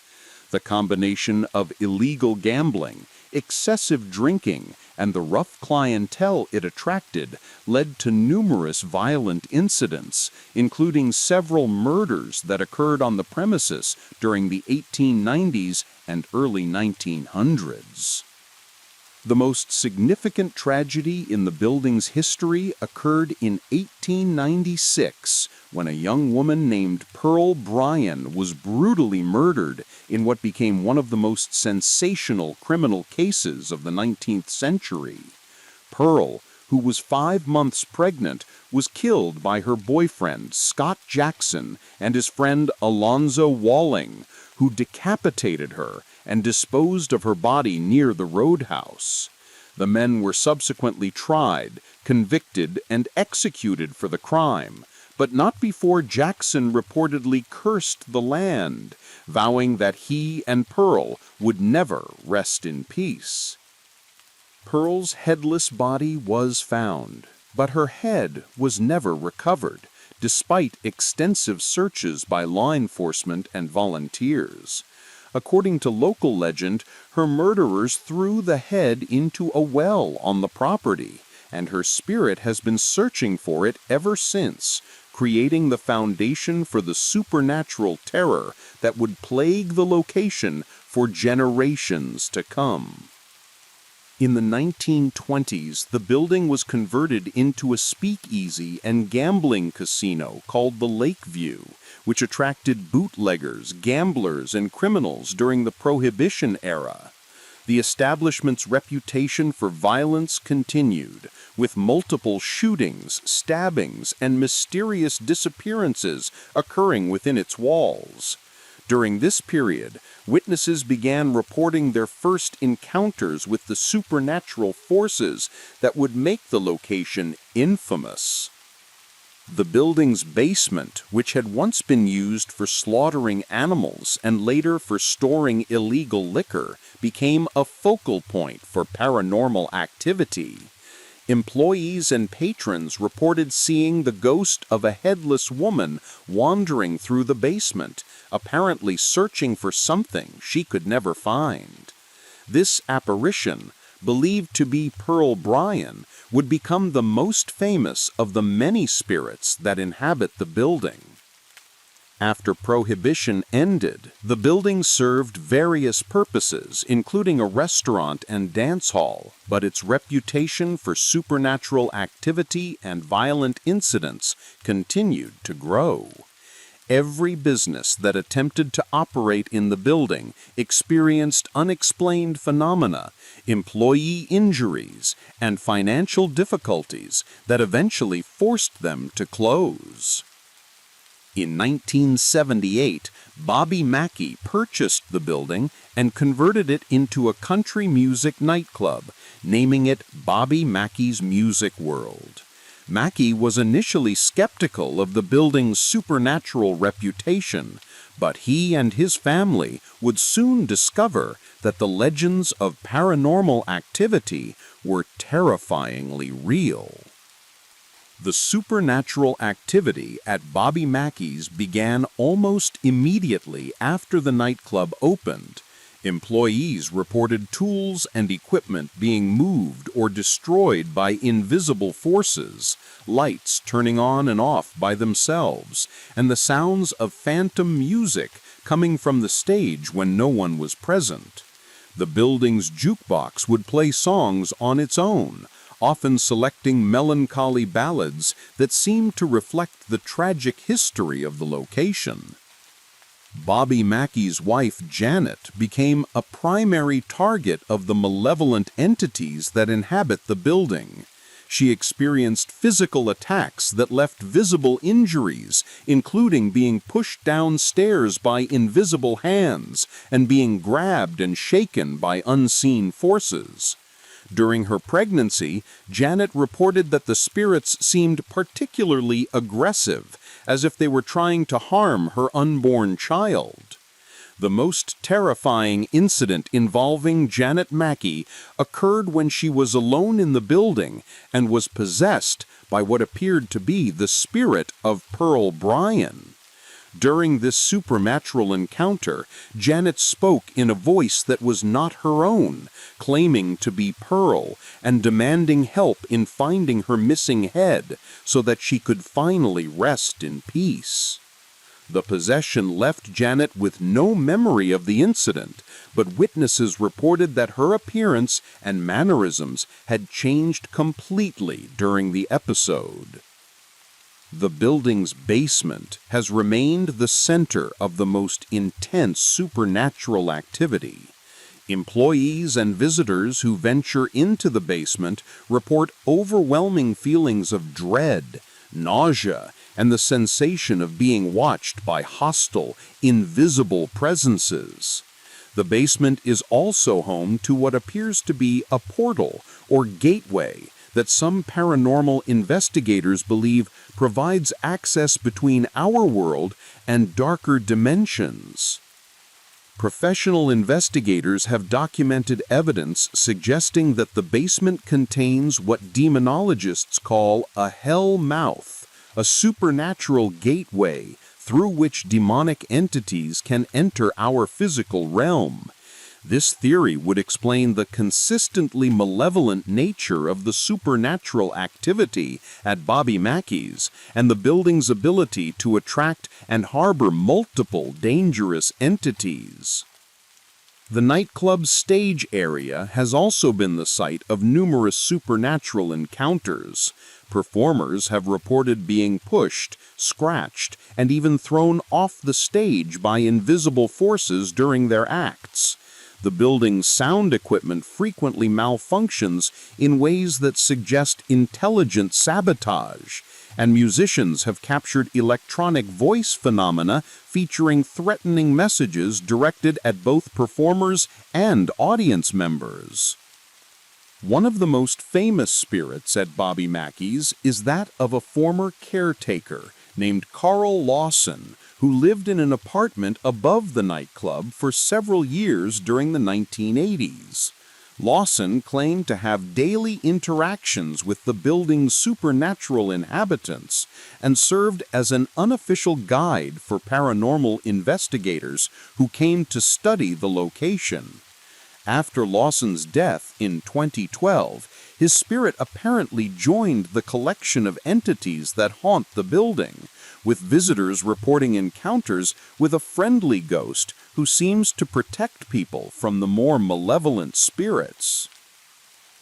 The combination of illegal gambling, excessive drinking, and the rough clientele it attracted led to numerous violent incidents, including several murders that occurred on the premises during the 1890s and early 1900s. The most significant tragedy in the building's history occurred in 1896 when a young woman named Pearl Bryan was brutally murdered in what became one of the most sensational criminal cases of the 19th century. Pearl, who was 5 months pregnant, was killed by her boyfriend Scott Jackson and his friend Alonzo Walling, who decapitated her and disposed of her body near the roadhouse. The men were subsequently tried, convicted, and executed for the crime, but not before Jackson reportedly cursed the land, vowing that he and Pearl would never rest in peace. Pearl's headless body was found, but her head was never recovered, despite extensive searches by law enforcement and volunteers. According to local legend, her murderers threw the head into a well on the property, and her spirit has been searching for it ever since, creating the foundation for the supernatural terror that would plague the location for generations to come. In the 1920s, the building was converted into a speakeasy and gambling casino called the Lakeview, which attracted bootleggers, gamblers, and criminals during the Prohibition era. The establishment's reputation for violence continued, with multiple shootings, stabbings, and mysterious disappearances occurring within its walls. During this period, witnesses began reporting their first encounters with the supernatural forces that would make the location infamous. The building's basement, which had once been used for slaughtering animals and later for storing illegal liquor, became a focal point for paranormal activity. Employees and patrons reported seeing the ghost of a headless woman wandering through the basement, apparently searching for something she could never find. This apparition, believed to be Pearl Bryan, would become the most famous of the many spirits that inhabit the building. After Prohibition ended, the building served various purposes, including a restaurant and dance hall, but its reputation for supernatural activity and violent incidents continued to grow. Every business that attempted to operate in the building experienced unexplained phenomena, employee injuries, and financial difficulties that eventually forced them to close. In 1978, Bobby Mackey purchased the building and converted it into a country music nightclub, naming it Bobby Mackey's Music World. Mackey was initially skeptical of the building's supernatural reputation, but he and his family would soon discover that the legends of paranormal activity were terrifyingly real. The supernatural activity at Bobby Mackey's began almost immediately after the nightclub opened. Employees reported tools and equipment being moved or destroyed by invisible forces, lights turning on and off by themselves, and the sounds of phantom music coming from the stage when no one was present. The building's jukebox would play songs on its own, often selecting melancholy ballads that seemed to reflect the tragic history of the location. Bobby Mackey's wife, Janet, became a primary target of the malevolent entities that inhabit the building. She experienced physical attacks that left visible injuries, including being pushed downstairs by invisible hands and being grabbed and shaken by unseen forces. During her pregnancy, Janet reported that the spirits seemed particularly aggressive, as if they were trying to harm her unborn child. The most terrifying incident involving Janet Mackey occurred when she was alone in the building and was possessed by what appeared to be the spirit of Pearl Bryan. During this supernatural encounter, Janet spoke in a voice that was not her own, claiming to be Pearl and demanding help in finding her missing head so that she could finally rest in peace. The possession left Janet with no memory of the incident, but witnesses reported that her appearance and mannerisms had changed completely during the episode. The building's basement has remained the center of the most intense supernatural activity. Employees and visitors who venture into the basement report overwhelming feelings of dread, nausea, and the sensation of being watched by hostile, invisible presences. The basement is also home to what appears to be a portal or gateway that some paranormal investigators believe provides access between our world and darker dimensions. Professional investigators have documented evidence suggesting that the basement contains what demonologists call a hell mouth, a supernatural gateway through which demonic entities can enter our physical realm. This theory would explain the consistently malevolent nature of the supernatural activity at Bobby Mackey's and the building's ability to attract and harbor multiple dangerous entities. The nightclub's stage area has also been the site of numerous supernatural encounters. Performers have reported being pushed, scratched, and even thrown off the stage by invisible forces during their acts. The building's sound equipment frequently malfunctions in ways that suggest intelligent sabotage, and musicians have captured electronic voice phenomena featuring threatening messages directed at both performers and audience members. One of the most famous spirits at Bobby Mackey's is that of a former caretaker named Carl Lawson, who lived in an apartment above the nightclub for several years during the 1980s. Lawson claimed to have daily interactions with the building's supernatural inhabitants and served as an unofficial guide for paranormal investigators who came to study the location. After Lawson's death in 2012, his spirit apparently joined the collection of entities that haunt the building, with visitors reporting encounters with a friendly ghost who seems to protect people from the more malevolent spirits.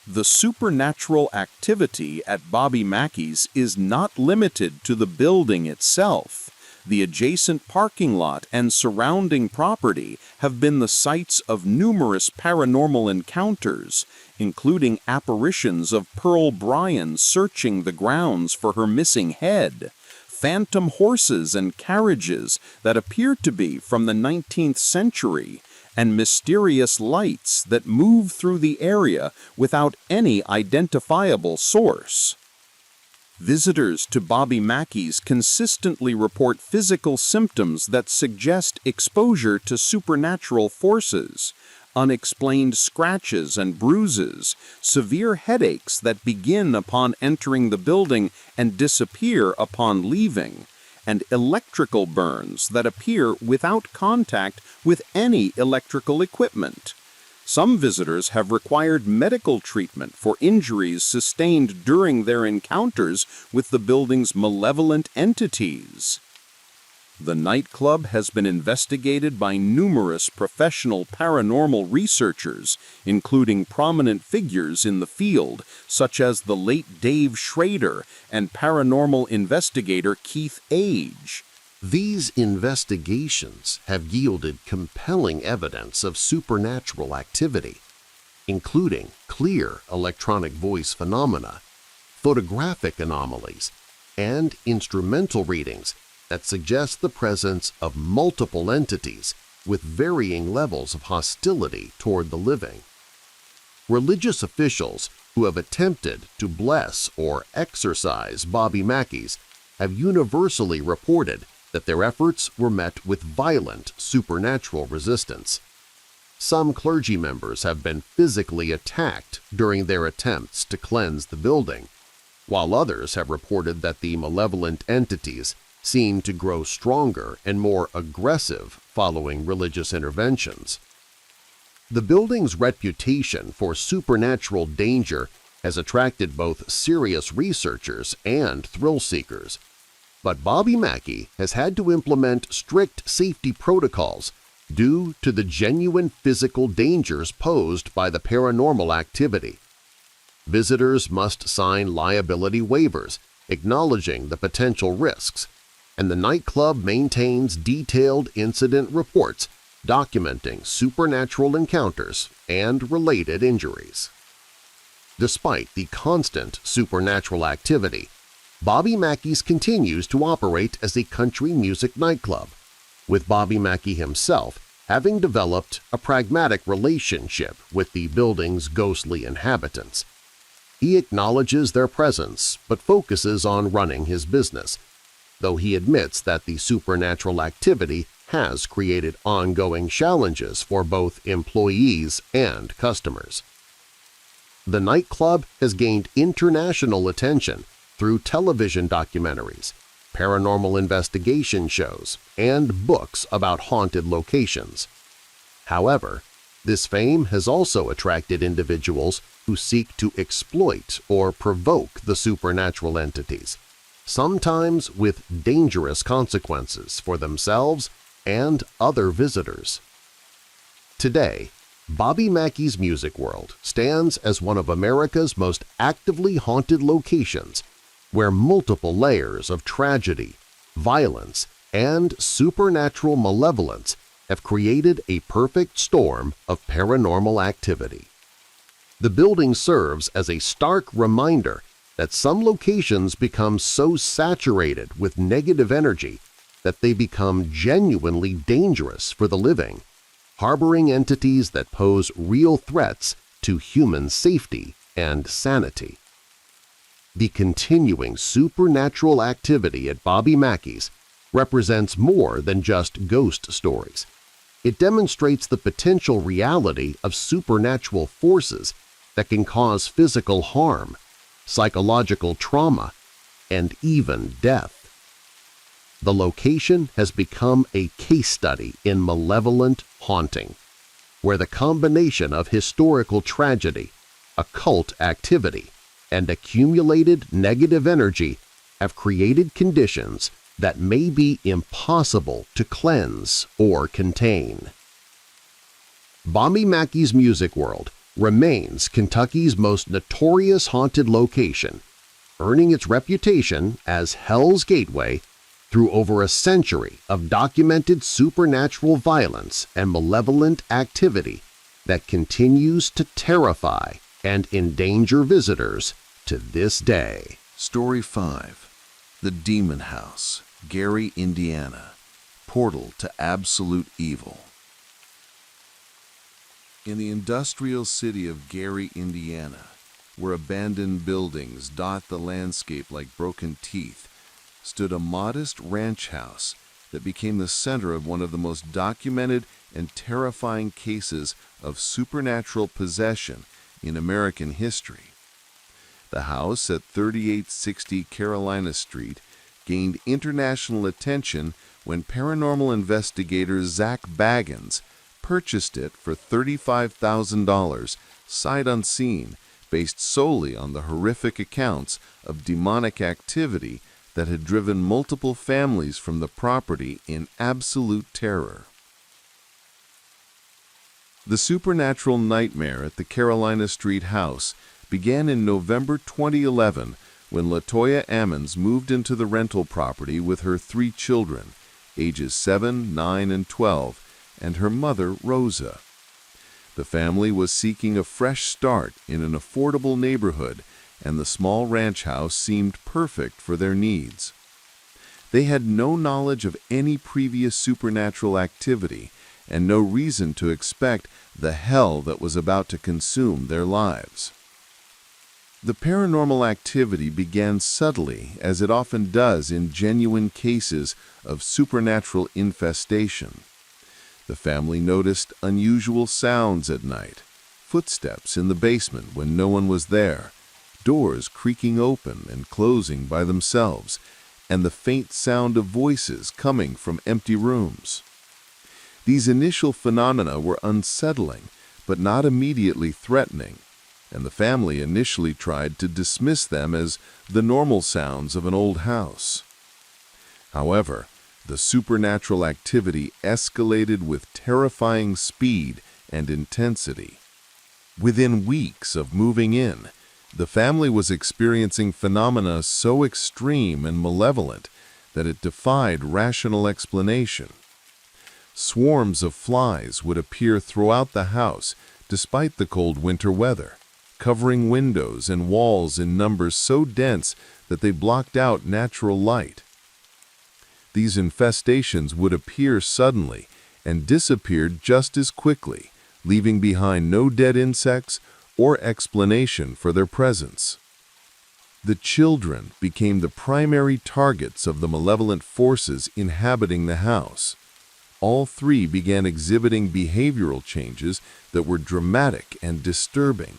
The supernatural activity at Bobby Mackey's is not limited to the building itself. The adjacent parking lot and surrounding property have been the sites of numerous paranormal encounters, including apparitions of Pearl Bryan searching the grounds for her missing head, phantom horses and carriages that appear to be from the 19th century, and mysterious lights that move through the area without any identifiable source. Visitors to Bobby Mackey's consistently report physical symptoms that suggest exposure to supernatural forces, unexplained scratches and bruises, severe headaches that begin upon entering the building and disappear upon leaving, and electrical burns that appear without contact with any electrical equipment. Some visitors have required medical treatment for injuries sustained during their encounters with the building's malevolent entities. The nightclub has been investigated by numerous professional paranormal researchers, including prominent figures in the field, such as the late Dave Schrader and paranormal investigator Keith Age. These investigations have yielded compelling evidence of supernatural activity, including clear electronic voice phenomena, photographic anomalies, and instrumental readings that suggest the presence of multiple entities with varying levels of hostility toward the living. Religious officials who have attempted to bless or exorcise Bobby Mackey's have universally reported that their efforts were met with violent supernatural resistance. Some clergy members have been physically attacked during their attempts to cleanse the building, while others have reported that the malevolent entities seem to grow stronger and more aggressive following religious interventions. The building's reputation for supernatural danger has attracted both serious researchers and thrill-seekers, but Bobby Mackey has had to implement strict safety protocols due to the genuine physical dangers posed by the paranormal activity. Visitors must sign liability waivers acknowledging the potential risks, and the nightclub maintains detailed incident reports documenting supernatural encounters and related injuries. Despite the constant supernatural activity, Bobby Mackey's continues to operate as a country music nightclub, with Bobby Mackey himself having developed a pragmatic relationship with the building's ghostly inhabitants. He acknowledges their presence but focuses on running his business, though he admits that the supernatural activity has created ongoing challenges for both employees and customers. The nightclub has gained international attention through television documentaries, paranormal investigation shows, and books about haunted locations. However, this fame has also attracted individuals who seek to exploit or provoke the supernatural entities, sometimes with dangerous consequences for themselves and other visitors. Today, Bobby Mackey's Music World stands as one of America's most actively haunted locations, where multiple layers of tragedy, violence, and supernatural malevolence have created a perfect storm of paranormal activity. The building serves as a stark reminder that some locations become so saturated with negative energy that they become genuinely dangerous for the living, harboring entities that pose real threats to human safety and sanity. The continuing supernatural activity at Bobby Mackey's represents more than just ghost stories. It demonstrates the potential reality of supernatural forces that can cause physical harm, psychological trauma, and even death. The location has become a case study in malevolent haunting, where the combination of historical tragedy, occult activity, and accumulated negative energy have created conditions that may be impossible to cleanse or contain. Bobby Mackey's Music World remains Kentucky's most notorious haunted location, earning its reputation as Hell's Gateway through over a century of documented supernatural violence and malevolent activity that continues to terrify and endanger visitors to this day. Story 5. The Demon House, Gary, Indiana. Portal to absolute evil. In the industrial city of Gary, Indiana, where abandoned buildings dot the landscape like broken teeth, stood a modest ranch house that became the center of one of the most documented and terrifying cases of supernatural possession in American history. The house at 3860 Carolina Street gained international attention when paranormal investigator Zach Baggins purchased it for $35,000 sight unseen, based solely on the horrific accounts of demonic activity that had driven multiple families from the property in absolute terror. The supernatural nightmare at the Carolina Street house began in November 2011 when LaToya Ammons moved into the rental property with her 3 children, ages 7, 9, and 12, and her mother, Rosa. The family was seeking a fresh start in an affordable neighborhood, and the small ranch house seemed perfect for their needs. They had no knowledge of any previous supernatural activity and no reason to expect the hell that was about to consume their lives. The paranormal activity began subtly, as it often does in genuine cases of supernatural infestation. The family noticed unusual sounds at night, footsteps in the basement when no one was there, doors creaking open and closing by themselves, and the faint sound of voices coming from empty rooms. These initial phenomena were unsettling, but not immediately threatening, and the family initially tried to dismiss them as the normal sounds of an old house. However, the supernatural activity escalated with terrifying speed and intensity. Within weeks of moving in, the family was experiencing phenomena so extreme and malevolent that it defied rational explanation. Swarms of flies would appear throughout the house despite the cold winter weather, covering windows and walls in numbers so dense that they blocked out natural light. These infestations would appear suddenly and disappeared just as quickly, leaving behind no dead insects or explanation for their presence. The children became the primary targets of the malevolent forces inhabiting the house. All three began exhibiting behavioral changes that were dramatic and disturbing.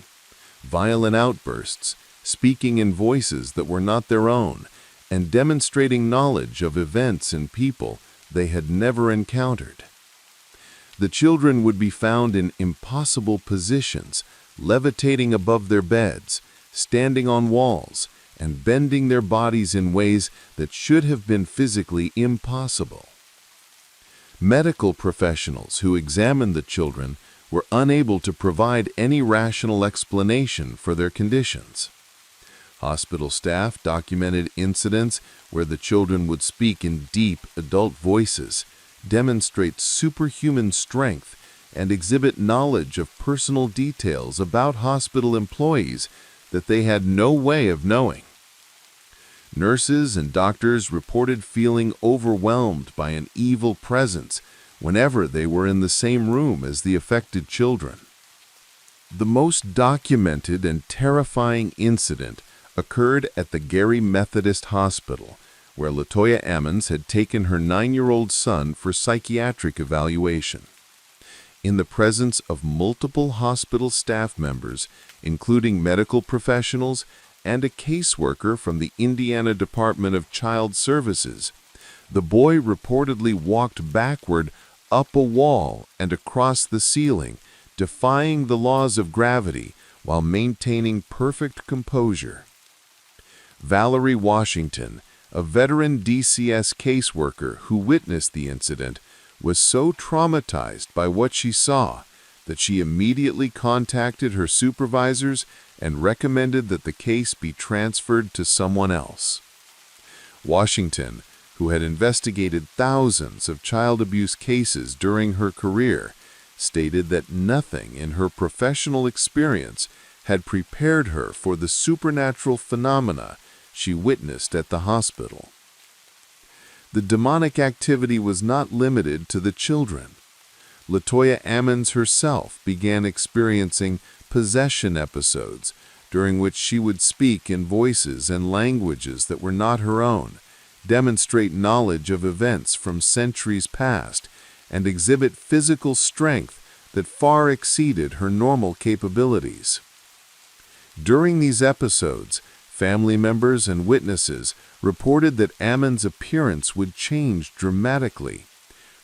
Violent outbursts, speaking in voices that were not their own, and demonstrating knowledge of events and people they had never encountered. The children would be found in impossible positions, levitating above their beds, standing on walls, and bending their bodies in ways that should have been physically impossible. Medical professionals who examined the children were unable to provide any rational explanation for their conditions. Hospital staff documented incidents where the children would speak in deep adult voices, demonstrate superhuman strength, and exhibit knowledge of personal details about hospital employees that they had no way of knowing. Nurses and doctors reported feeling overwhelmed by an evil presence whenever they were in the same room as the affected children. The most documented and terrifying incident occurred at the Gary Methodist Hospital, where LaToya Ammons had taken her 9-year-old son for psychiatric evaluation. In the presence of multiple hospital staff members, including medical professionals and a caseworker from the Indiana Department of Child Services, the boy reportedly walked backward up a wall and across the ceiling, defying the laws of gravity while maintaining perfect composure. Valerie Washington, a veteran DCS caseworker who witnessed the incident, was so traumatized by what she saw that she immediately contacted her supervisors and recommended that the case be transferred to someone else. Washington, who had investigated thousands of child abuse cases during her career, stated that nothing in her professional experience had prepared her for the supernatural phenomena she witnessed at the hospital. The demonic activity was not limited to the children. LaToya Ammons herself began experiencing possession episodes during which she would speak in voices and languages that were not her own, demonstrate knowledge of events from centuries past, and exhibit physical strength that far exceeded her normal capabilities. During these episodes, family members and witnesses reported that Ammon's appearance would change dramatically.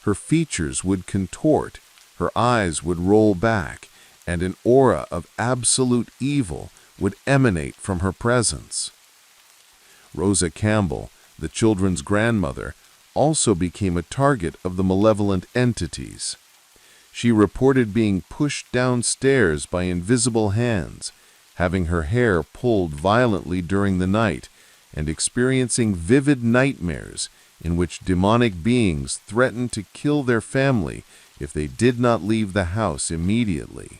Her features would contort, her eyes would roll back, and an aura of absolute evil would emanate from her presence. Rosa Campbell, the children's grandmother, also became a target of the malevolent entities. She reported being pushed downstairs by invisible hands, having her hair pulled violently during the night, and experiencing vivid nightmares in which demonic beings threatened to kill their family if they did not leave the house immediately.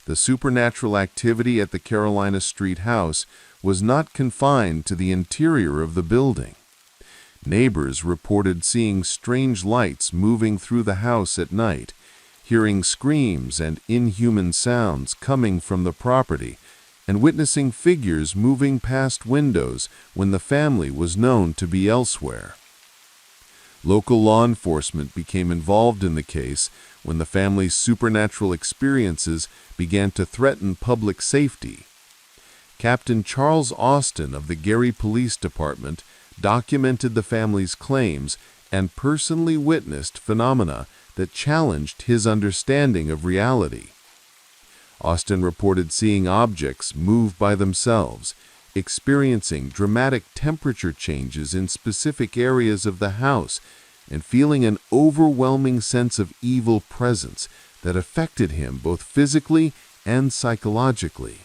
The supernatural activity at the Carolina Street house was not confined to the interior of the building. Neighbors reported seeing strange lights moving through the house at night, hearing screams and inhuman sounds coming from the property, and witnessing figures moving past windows when the family was known to be elsewhere. Local law enforcement became involved in the case when the family's supernatural experiences began to threaten public safety. Captain Charles Austin of the Gary Police Department documented the family's claims and personally witnessed phenomena that challenged his understanding of reality. Austin reported seeing objects move by themselves, experiencing dramatic temperature changes in specific areas of the house, and feeling an overwhelming sense of evil presence that affected him both physically and psychologically.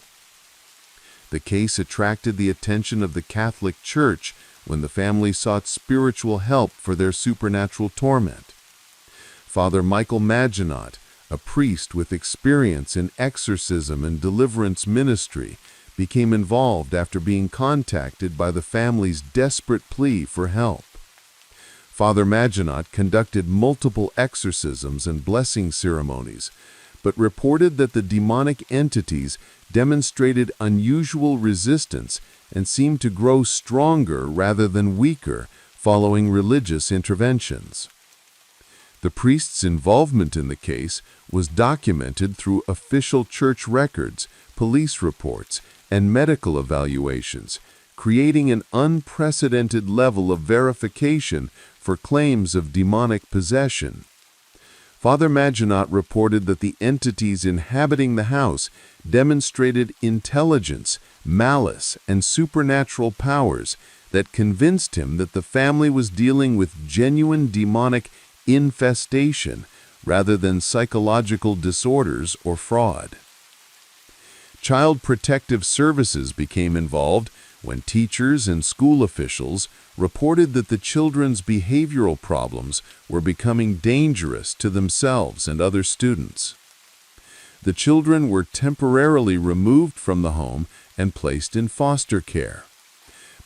The case attracted the attention of the Catholic Church when the family sought spiritual help for their supernatural torment. Father Michael Maginot, a priest with experience in exorcism and deliverance ministry, became involved after being contacted by the family's desperate plea for help. Father Maginot conducted multiple exorcisms and blessing ceremonies, but reported that the demonic entities demonstrated unusual resistance and seemed to grow stronger rather than weaker following religious interventions. The priest's involvement in the case was documented through official church records, police reports, and medical evaluations, creating an unprecedented level of verification for claims of demonic possession. Father Maginot reported that the entities inhabiting the house demonstrated intelligence, malice, and supernatural powers that convinced him that the family was dealing with genuine demonic infestation rather than psychological disorders or fraud. Child Protective Services became involved when teachers and school officials reported that the children's behavioral problems were becoming dangerous to themselves and other students. The children were temporarily removed from the home and placed in foster care.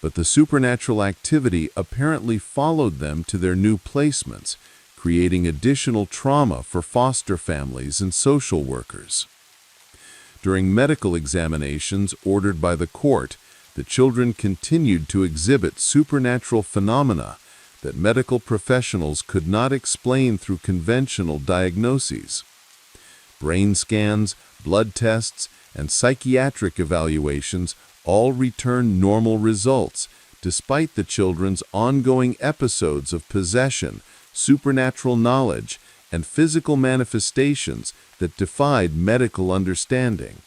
But the supernatural activity apparently followed them to their new placements, creating additional trauma for foster families and social workers. During medical examinations ordered by the court, the children continued to exhibit supernatural phenomena that medical professionals could not explain through conventional diagnoses. Brain scans, blood tests, and psychiatric evaluations all returned normal results, despite the children's ongoing episodes of possession, supernatural knowledge, and physical manifestations that defied medical understanding.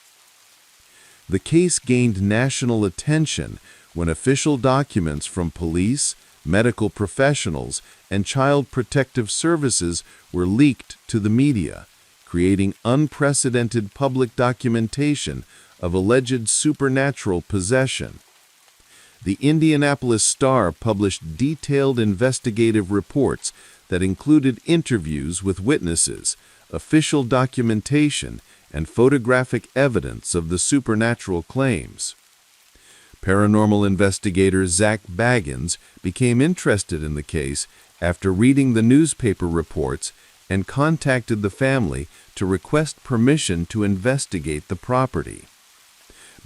The case gained national attention when official documents from police, medical professionals, and Child Protective Services were leaked to the media, creating unprecedented public documentation of alleged supernatural possession. The Indianapolis Star published detailed investigative reports that included interviews with witnesses, official documentation, and photographic evidence of the supernatural claims. Paranormal investigator Zach Baggins became interested in the case after reading the newspaper reports and contacted the family to request permission to investigate the property.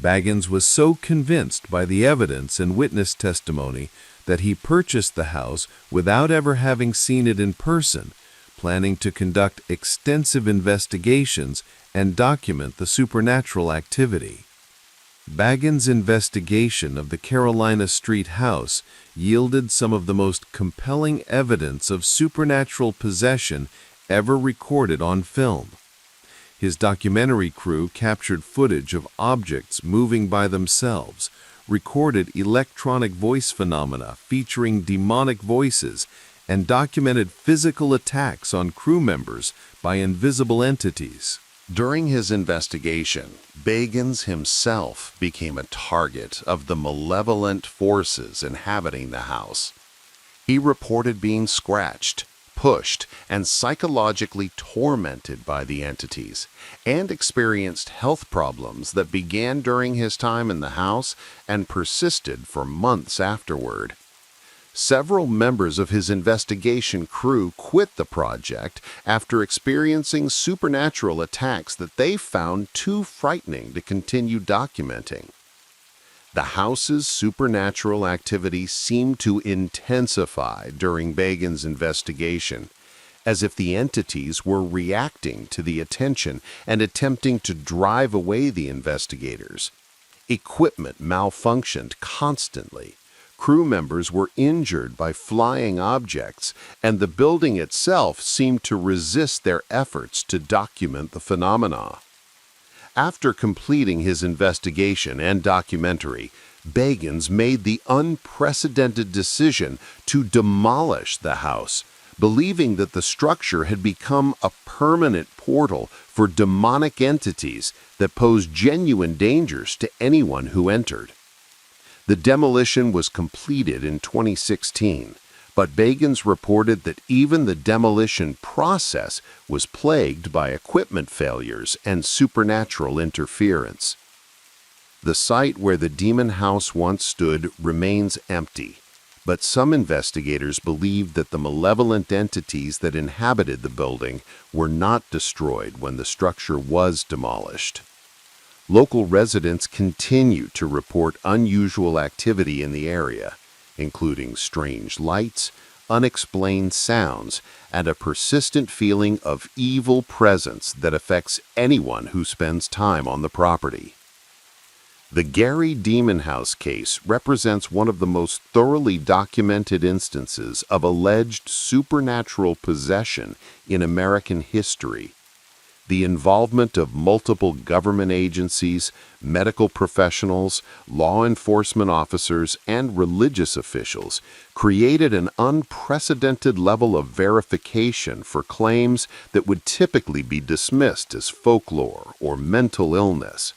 Baggins was so convinced by the evidence and witness testimony that he purchased the house without ever having seen it in person, planning to conduct extensive investigations and document the supernatural activity. Baggins' investigation of the Carolina Street house yielded some of the most compelling evidence of supernatural possession ever recorded on film. His documentary crew captured footage of objects moving by themselves, recorded electronic voice phenomena featuring demonic voices, and documented physical attacks on crew members by invisible entities. During his investigation, Baggins himself became a target of the malevolent forces inhabiting the house. He reported being scratched, pushed, and psychologically tormented by the entities, and experienced health problems that began during his time in the house and persisted for months afterward. Several members of his investigation crew quit the project after experiencing supernatural attacks that they found too frightening to continue documenting. The house's supernatural activity seemed to intensify during Bagan's investigation, as if the entities were reacting to the attention and attempting to drive away the investigators. Equipment malfunctioned constantly. Crew members were injured by flying objects, and the building itself seemed to resist their efforts to document the phenomena. After completing his investigation and documentary, Bagans made the unprecedented decision to demolish the house, believing that the structure had become a permanent portal for demonic entities that posed genuine dangers to anyone who entered. The demolition was completed in 2016, but Bagans reported that even the demolition process was plagued by equipment failures and supernatural interference. The site where the demon house once stood remains empty, but some investigators believe that the malevolent entities that inhabited the building were not destroyed when the structure was demolished. Local residents continue to report unusual activity in the area, including strange lights, unexplained sounds, and a persistent feeling of evil presence that affects anyone who spends time on the property. The Gary Demon House case represents one of the most thoroughly documented instances of alleged supernatural possession in American history. The involvement of multiple government agencies, medical professionals, law enforcement officers, and religious officials created an unprecedented level of verification for claims that would typically be dismissed as folklore or mental illness.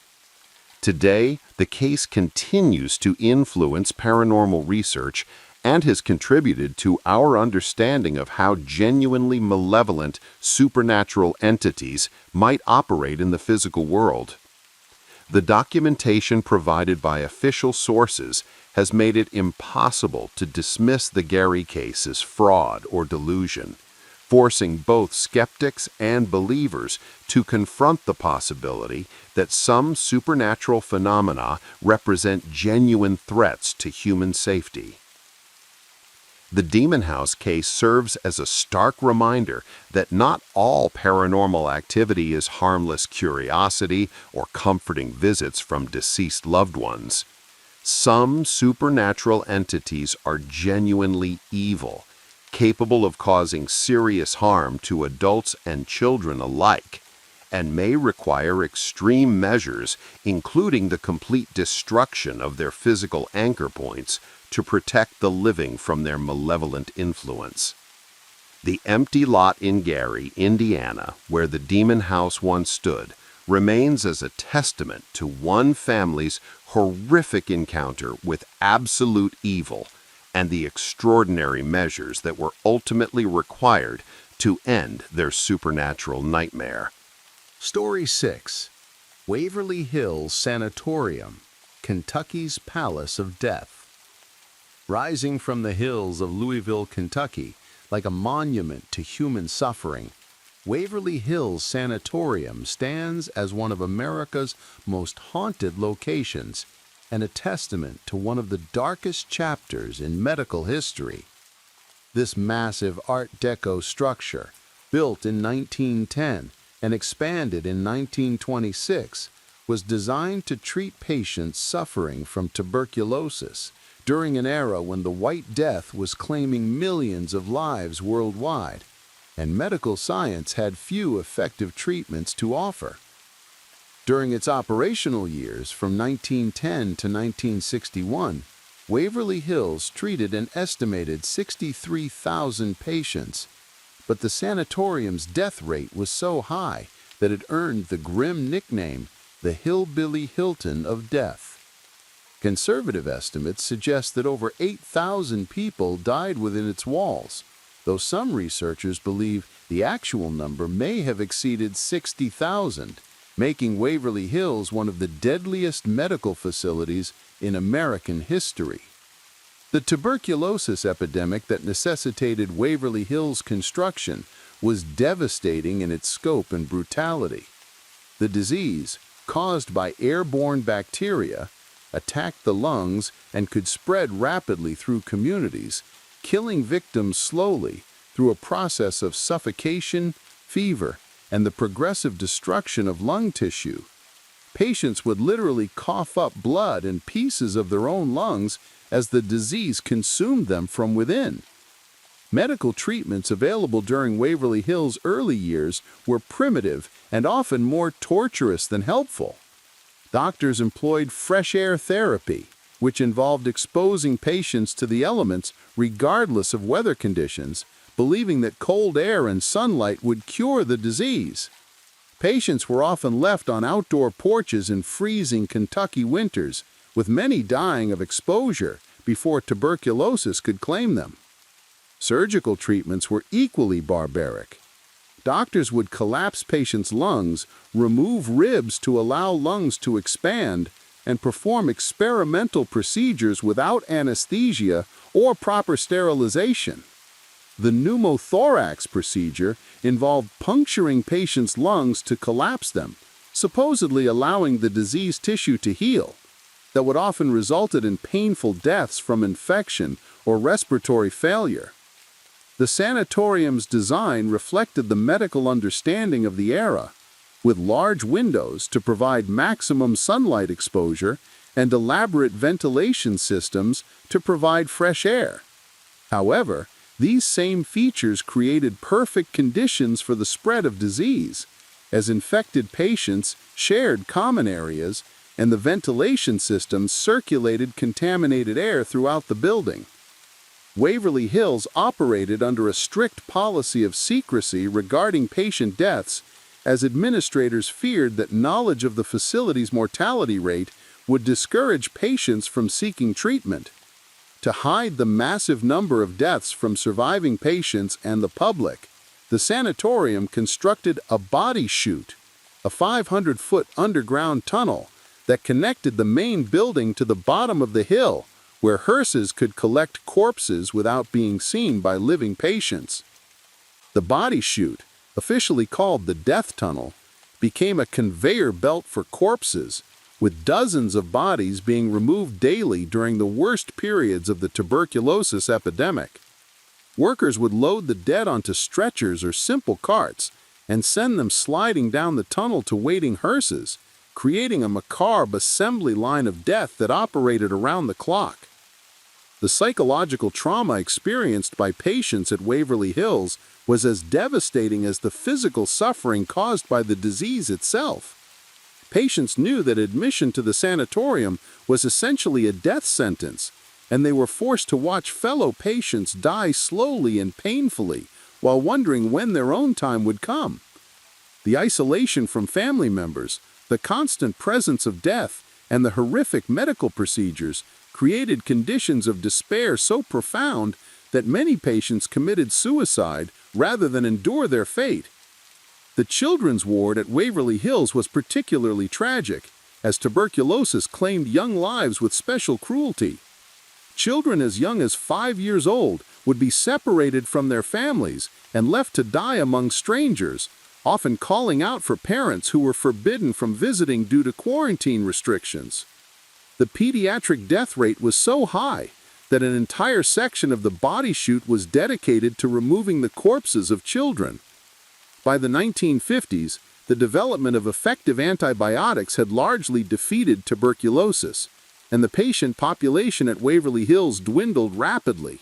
Today, the case continues to influence paranormal research and has contributed to our understanding of how genuinely malevolent supernatural entities might operate in the physical world. The documentation provided by official sources has made it impossible to dismiss the Gary case as fraud or delusion, forcing both skeptics and believers to confront the possibility that some supernatural phenomena represent genuine threats to human safety. The Demon House case serves as a stark reminder that not all paranormal activity is harmless curiosity or comforting visits from deceased loved ones. Some supernatural entities are genuinely evil, capable of causing serious harm to adults and children alike, and may require extreme measures, including the complete destruction of their physical anchor points, to protect the living from their malevolent influence. The empty lot in Gary, Indiana, where the Demon House once stood, remains as a testament to one family's horrific encounter with absolute evil and the extraordinary measures that were ultimately required to end their supernatural nightmare. Story 6. Waverly Hills Sanatorium, Kentucky's Palace of Death. Rising from the hills of Louisville, Kentucky, like a monument to human suffering, Waverly Hills Sanatorium stands as one of America's most haunted locations and a testament to one of the darkest chapters in medical history. This massive Art Deco structure, built in 1910 and expanded in 1926, was designed to treat patients suffering from tuberculosis during an era when the White Death was claiming millions of lives worldwide, and medical science had few effective treatments to offer. During its operational years from 1910 to 1961, Waverly Hills treated an estimated 63,000 patients, but the sanatorium's death rate was so high that it earned the grim nickname, the Hillbilly Hilton of Death. Conservative estimates suggest that over 8,000 people died within its walls, though some researchers believe the actual number may have exceeded 60,000, making Waverly Hills one of the deadliest medical facilities in American history. The tuberculosis epidemic that necessitated Waverly Hills construction was devastating in its scope and brutality. The disease, caused by airborne bacteria, attacked the lungs and could spread rapidly through communities, killing victims slowly through a process of suffocation, fever, and the progressive destruction of lung tissue. Patients would literally cough up blood and pieces of their own lungs as the disease consumed them from within. Medical treatments available during Waverly Hills' early years were primitive and often more torturous than helpful. Doctors employed fresh air therapy, which involved exposing patients to the elements regardless of weather conditions, believing that cold air and sunlight would cure the disease. Patients were often left on outdoor porches in freezing Kentucky winters, with many dying of exposure before tuberculosis could claim them. Surgical treatments were equally barbaric. Doctors would collapse patients' lungs, remove ribs to allow lungs to expand, and perform experimental procedures without anesthesia or proper sterilization. The pneumothorax procedure involved puncturing patients' lungs to collapse them, supposedly allowing the diseased tissue to heal, that would often resulted in painful deaths from infection or respiratory failure. The sanatorium's design reflected the medical understanding of the era, with large windows to provide maximum sunlight exposure and elaborate ventilation systems to provide fresh air. However, these same features created perfect conditions for the spread of disease, as infected patients shared common areas and the ventilation systems circulated contaminated air throughout the building. Waverly Hills operated under a strict policy of secrecy regarding patient deaths, as administrators feared that knowledge of the facility's mortality rate would discourage patients from seeking treatment. To hide the massive number of deaths from surviving patients and the public, the sanatorium constructed a body chute, a 500-foot underground tunnel that connected the main building to the bottom of the hill, where hearses could collect corpses without being seen by living patients. The body chute, officially called the Death Tunnel, became a conveyor belt for corpses, with dozens of bodies being removed daily during the worst periods of the tuberculosis epidemic. Workers would load the dead onto stretchers or simple carts and send them sliding down the tunnel to waiting hearses, creating a macabre assembly line of death that operated around the clock. The psychological trauma experienced by patients at Waverly Hills was as devastating as the physical suffering caused by the disease itself. Patients knew that admission to the sanatorium was essentially a death sentence, and they were forced to watch fellow patients die slowly and painfully while wondering when their own time would come. The isolation from family members, the constant presence of death, and the horrific medical procedures created conditions of despair so profound that many patients committed suicide rather than endure their fate. The children's ward at Waverly Hills was particularly tragic, as tuberculosis claimed young lives with special cruelty. Children as young as 5 years old would be separated from their families and left to die among strangers, often calling out for parents who were forbidden from visiting due to quarantine restrictions. The pediatric death rate was so high that an entire section of the body chute was dedicated to removing the corpses of children. By the 1950s, the development of effective antibiotics had largely defeated tuberculosis, and the patient population at Waverly Hills dwindled rapidly.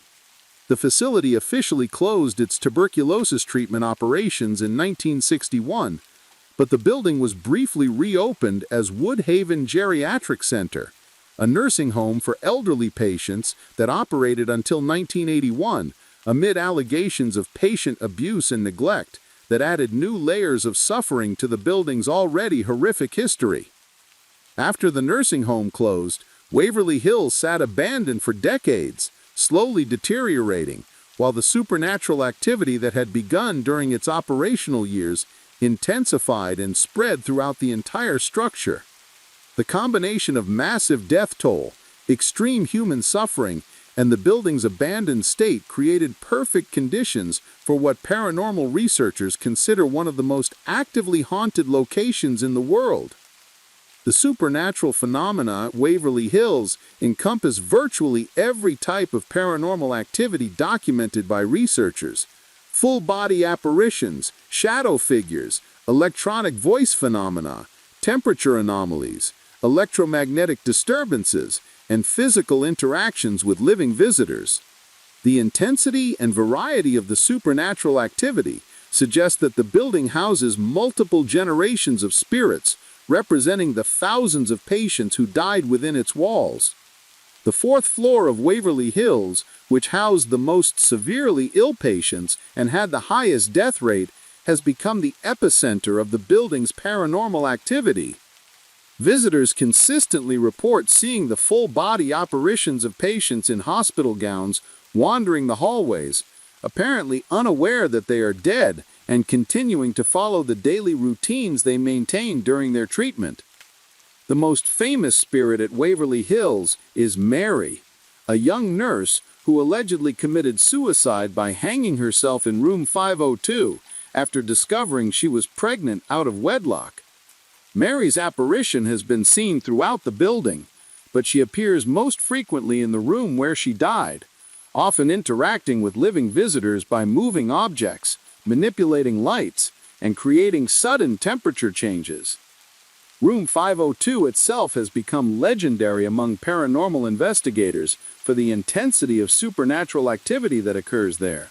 The facility officially closed its tuberculosis treatment operations in 1961, but the building was briefly reopened as Woodhaven Geriatric Center, a nursing home for elderly patients that operated until 1981, amid allegations of patient abuse and neglect that added new layers of suffering to the building's already horrific history. After the nursing home closed, Waverly Hills sat abandoned for decades, slowly deteriorating, while the supernatural activity that had begun during its operational years intensified and spread throughout the entire structure. The combination of massive death toll, extreme human suffering, and the building's abandoned state created perfect conditions for what paranormal researchers consider one of the most actively haunted locations in the world. The supernatural phenomena at Waverly Hills encompass virtually every type of paranormal activity documented by researchers: full-body apparitions, shadow figures, electronic voice phenomena, temperature anomalies, electromagnetic disturbances, and physical interactions with living visitors. The intensity and variety of the supernatural activity suggests that the building houses multiple generations of spirits, representing the thousands of patients who died within its walls. The fourth floor of Waverly Hills, which housed the most severely ill patients and had the highest death rate, has become the epicenter of the building's paranormal activity. Visitors consistently report seeing the full-body apparitions of patients in hospital gowns wandering the hallways, apparently unaware that they are dead and continuing to follow the daily routines they maintain during their treatment. The most famous spirit at Waverly Hills is Mary, a young nurse who allegedly committed suicide by hanging herself in room 502 after discovering she was pregnant out of wedlock. Mary's apparition has been seen throughout the building, but she appears most frequently in the room where she died, often interacting with living visitors by moving objects, manipulating lights, and creating sudden temperature changes. Room 502 itself has become legendary among paranormal investigators for the intensity of supernatural activity that occurs there.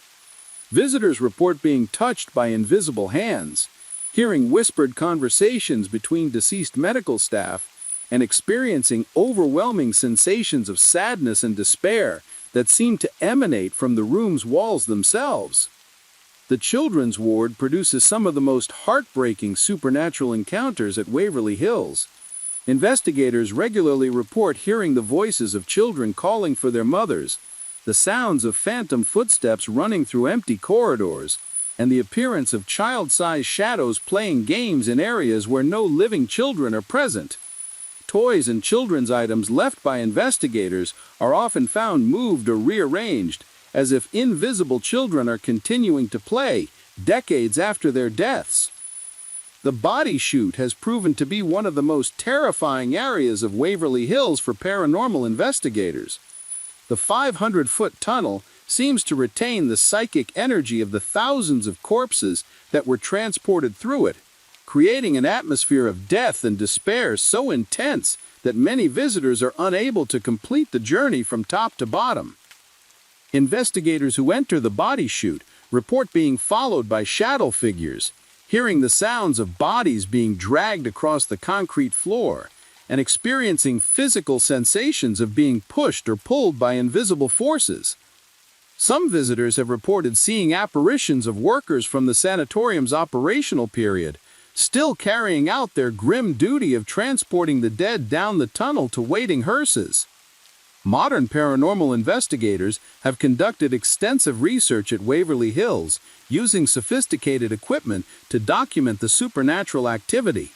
Visitors report being touched by invisible hands, hearing whispered conversations between deceased medical staff, and experiencing overwhelming sensations of sadness and despair that seem to emanate from the room's walls themselves. The children's ward produces some of the most heartbreaking supernatural encounters at Waverly Hills. Investigators regularly report hearing the voices of children calling for their mothers, the sounds of phantom footsteps running through empty corridors, and the appearance of child-sized shadows playing games in areas where no living children are present. Toys and children's items left by investigators are often found moved or rearranged, as if invisible children are continuing to play decades after their deaths. The body chute has proven to be one of the most terrifying areas of Waverly Hills for paranormal investigators. The 500-foot tunnel seems to retain the psychic energy of the thousands of corpses that were transported through it, creating an atmosphere of death and despair so intense that many visitors are unable to complete the journey from top to bottom. Investigators who enter the body chute report being followed by shadow figures, hearing the sounds of bodies being dragged across the concrete floor, and experiencing physical sensations of being pushed or pulled by invisible forces. Some visitors have reported seeing apparitions of workers from the sanatorium's operational period, still carrying out their grim duty of transporting the dead down the tunnel to waiting hearses. Modern paranormal investigators have conducted extensive research at Waverly Hills, using sophisticated equipment to document the supernatural activity.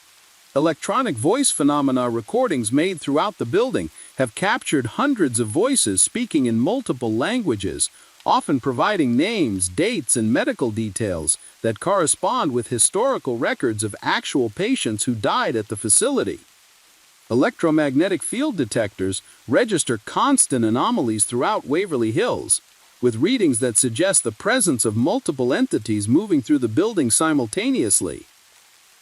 Electronic voice phenomena recordings made throughout the building have captured hundreds of voices speaking in multiple languages, often providing names, dates, and medical details that correspond with historical records of actual patients who died at the facility. Electromagnetic field detectors register constant anomalies throughout Waverly Hills, with readings that suggest the presence of multiple entities moving through the building simultaneously.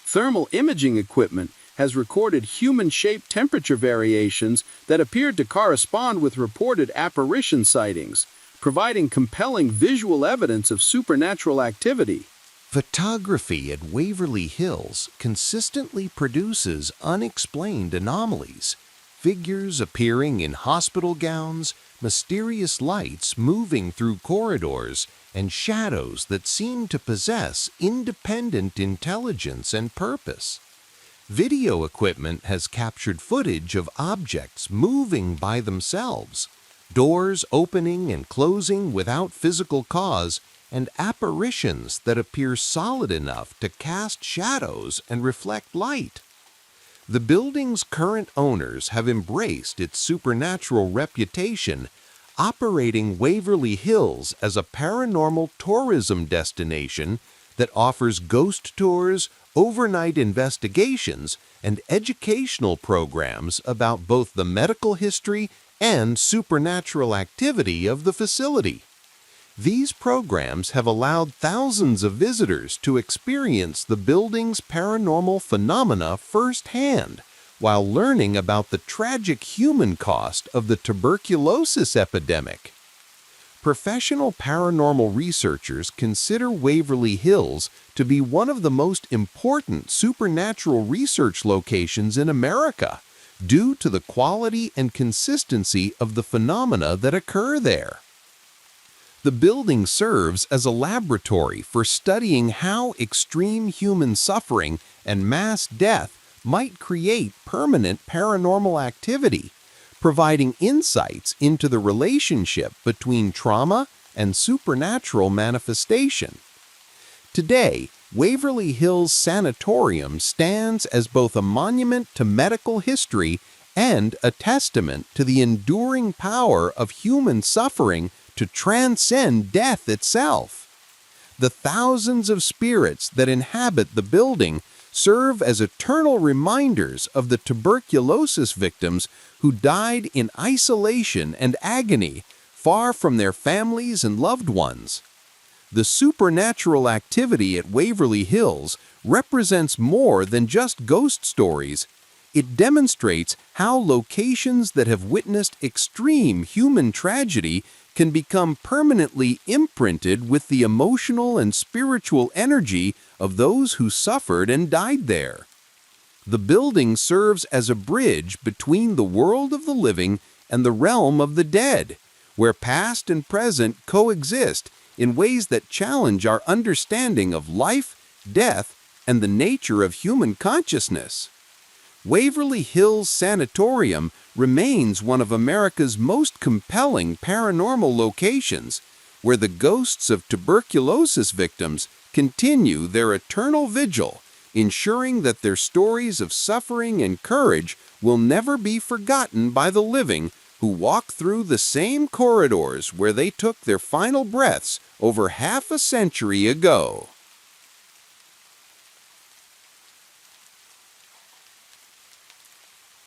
Thermal imaging equipment has recorded human-shaped temperature variations that appeared to correspond with reported apparition sightings, providing compelling visual evidence of supernatural activity. Photography at Waverly Hills consistently produces unexplained anomalies, figures appearing in hospital gowns, mysterious lights moving through corridors, and shadows that seem to possess independent intelligence and purpose. Video equipment has captured footage of objects moving by themselves, doors opening and closing without physical cause, and apparitions that appear solid enough to cast shadows and reflect light. The building's current owners have embraced its supernatural reputation, operating Waverly Hills as a paranormal tourism destination that offers ghost tours, overnight investigations, and educational programs about both the medical history and supernatural activity of the facility. These programs have allowed thousands of visitors to experience the building's paranormal phenomena firsthand, while learning about the tragic human cost of the tuberculosis epidemic. Professional paranormal researchers consider Waverly Hills to be one of the most important supernatural research locations in America, due to the quality and consistency of the phenomena that occur there. The building serves as a laboratory for studying how extreme human suffering and mass death might create permanent paranormal activity, providing insights into the relationship between trauma and supernatural manifestation. Today, Waverly Hills Sanatorium stands as both a monument to medical history and a testament to the enduring power of human suffering to transcend death itself. The thousands of spirits that inhabit the building serve as eternal reminders of the tuberculosis victims who died in isolation and agony, far from their families and loved ones. The supernatural activity at Waverly Hills represents more than just ghost stories. It demonstrates how locations that have witnessed extreme human tragedy can become permanently imprinted with the emotional and spiritual energy of those who suffered and died there. The building serves as a bridge between the world of the living and the realm of the dead, where past and present coexist in ways that challenge our understanding of life, death, and the nature of human consciousness. Waverly Hills Sanatorium remains one of America's most compelling paranormal locations, where the ghosts of tuberculosis victims continue their eternal vigil, ensuring that their stories of suffering and courage will never be forgotten by the living who walk through the same corridors where they took their final breaths over half a century ago.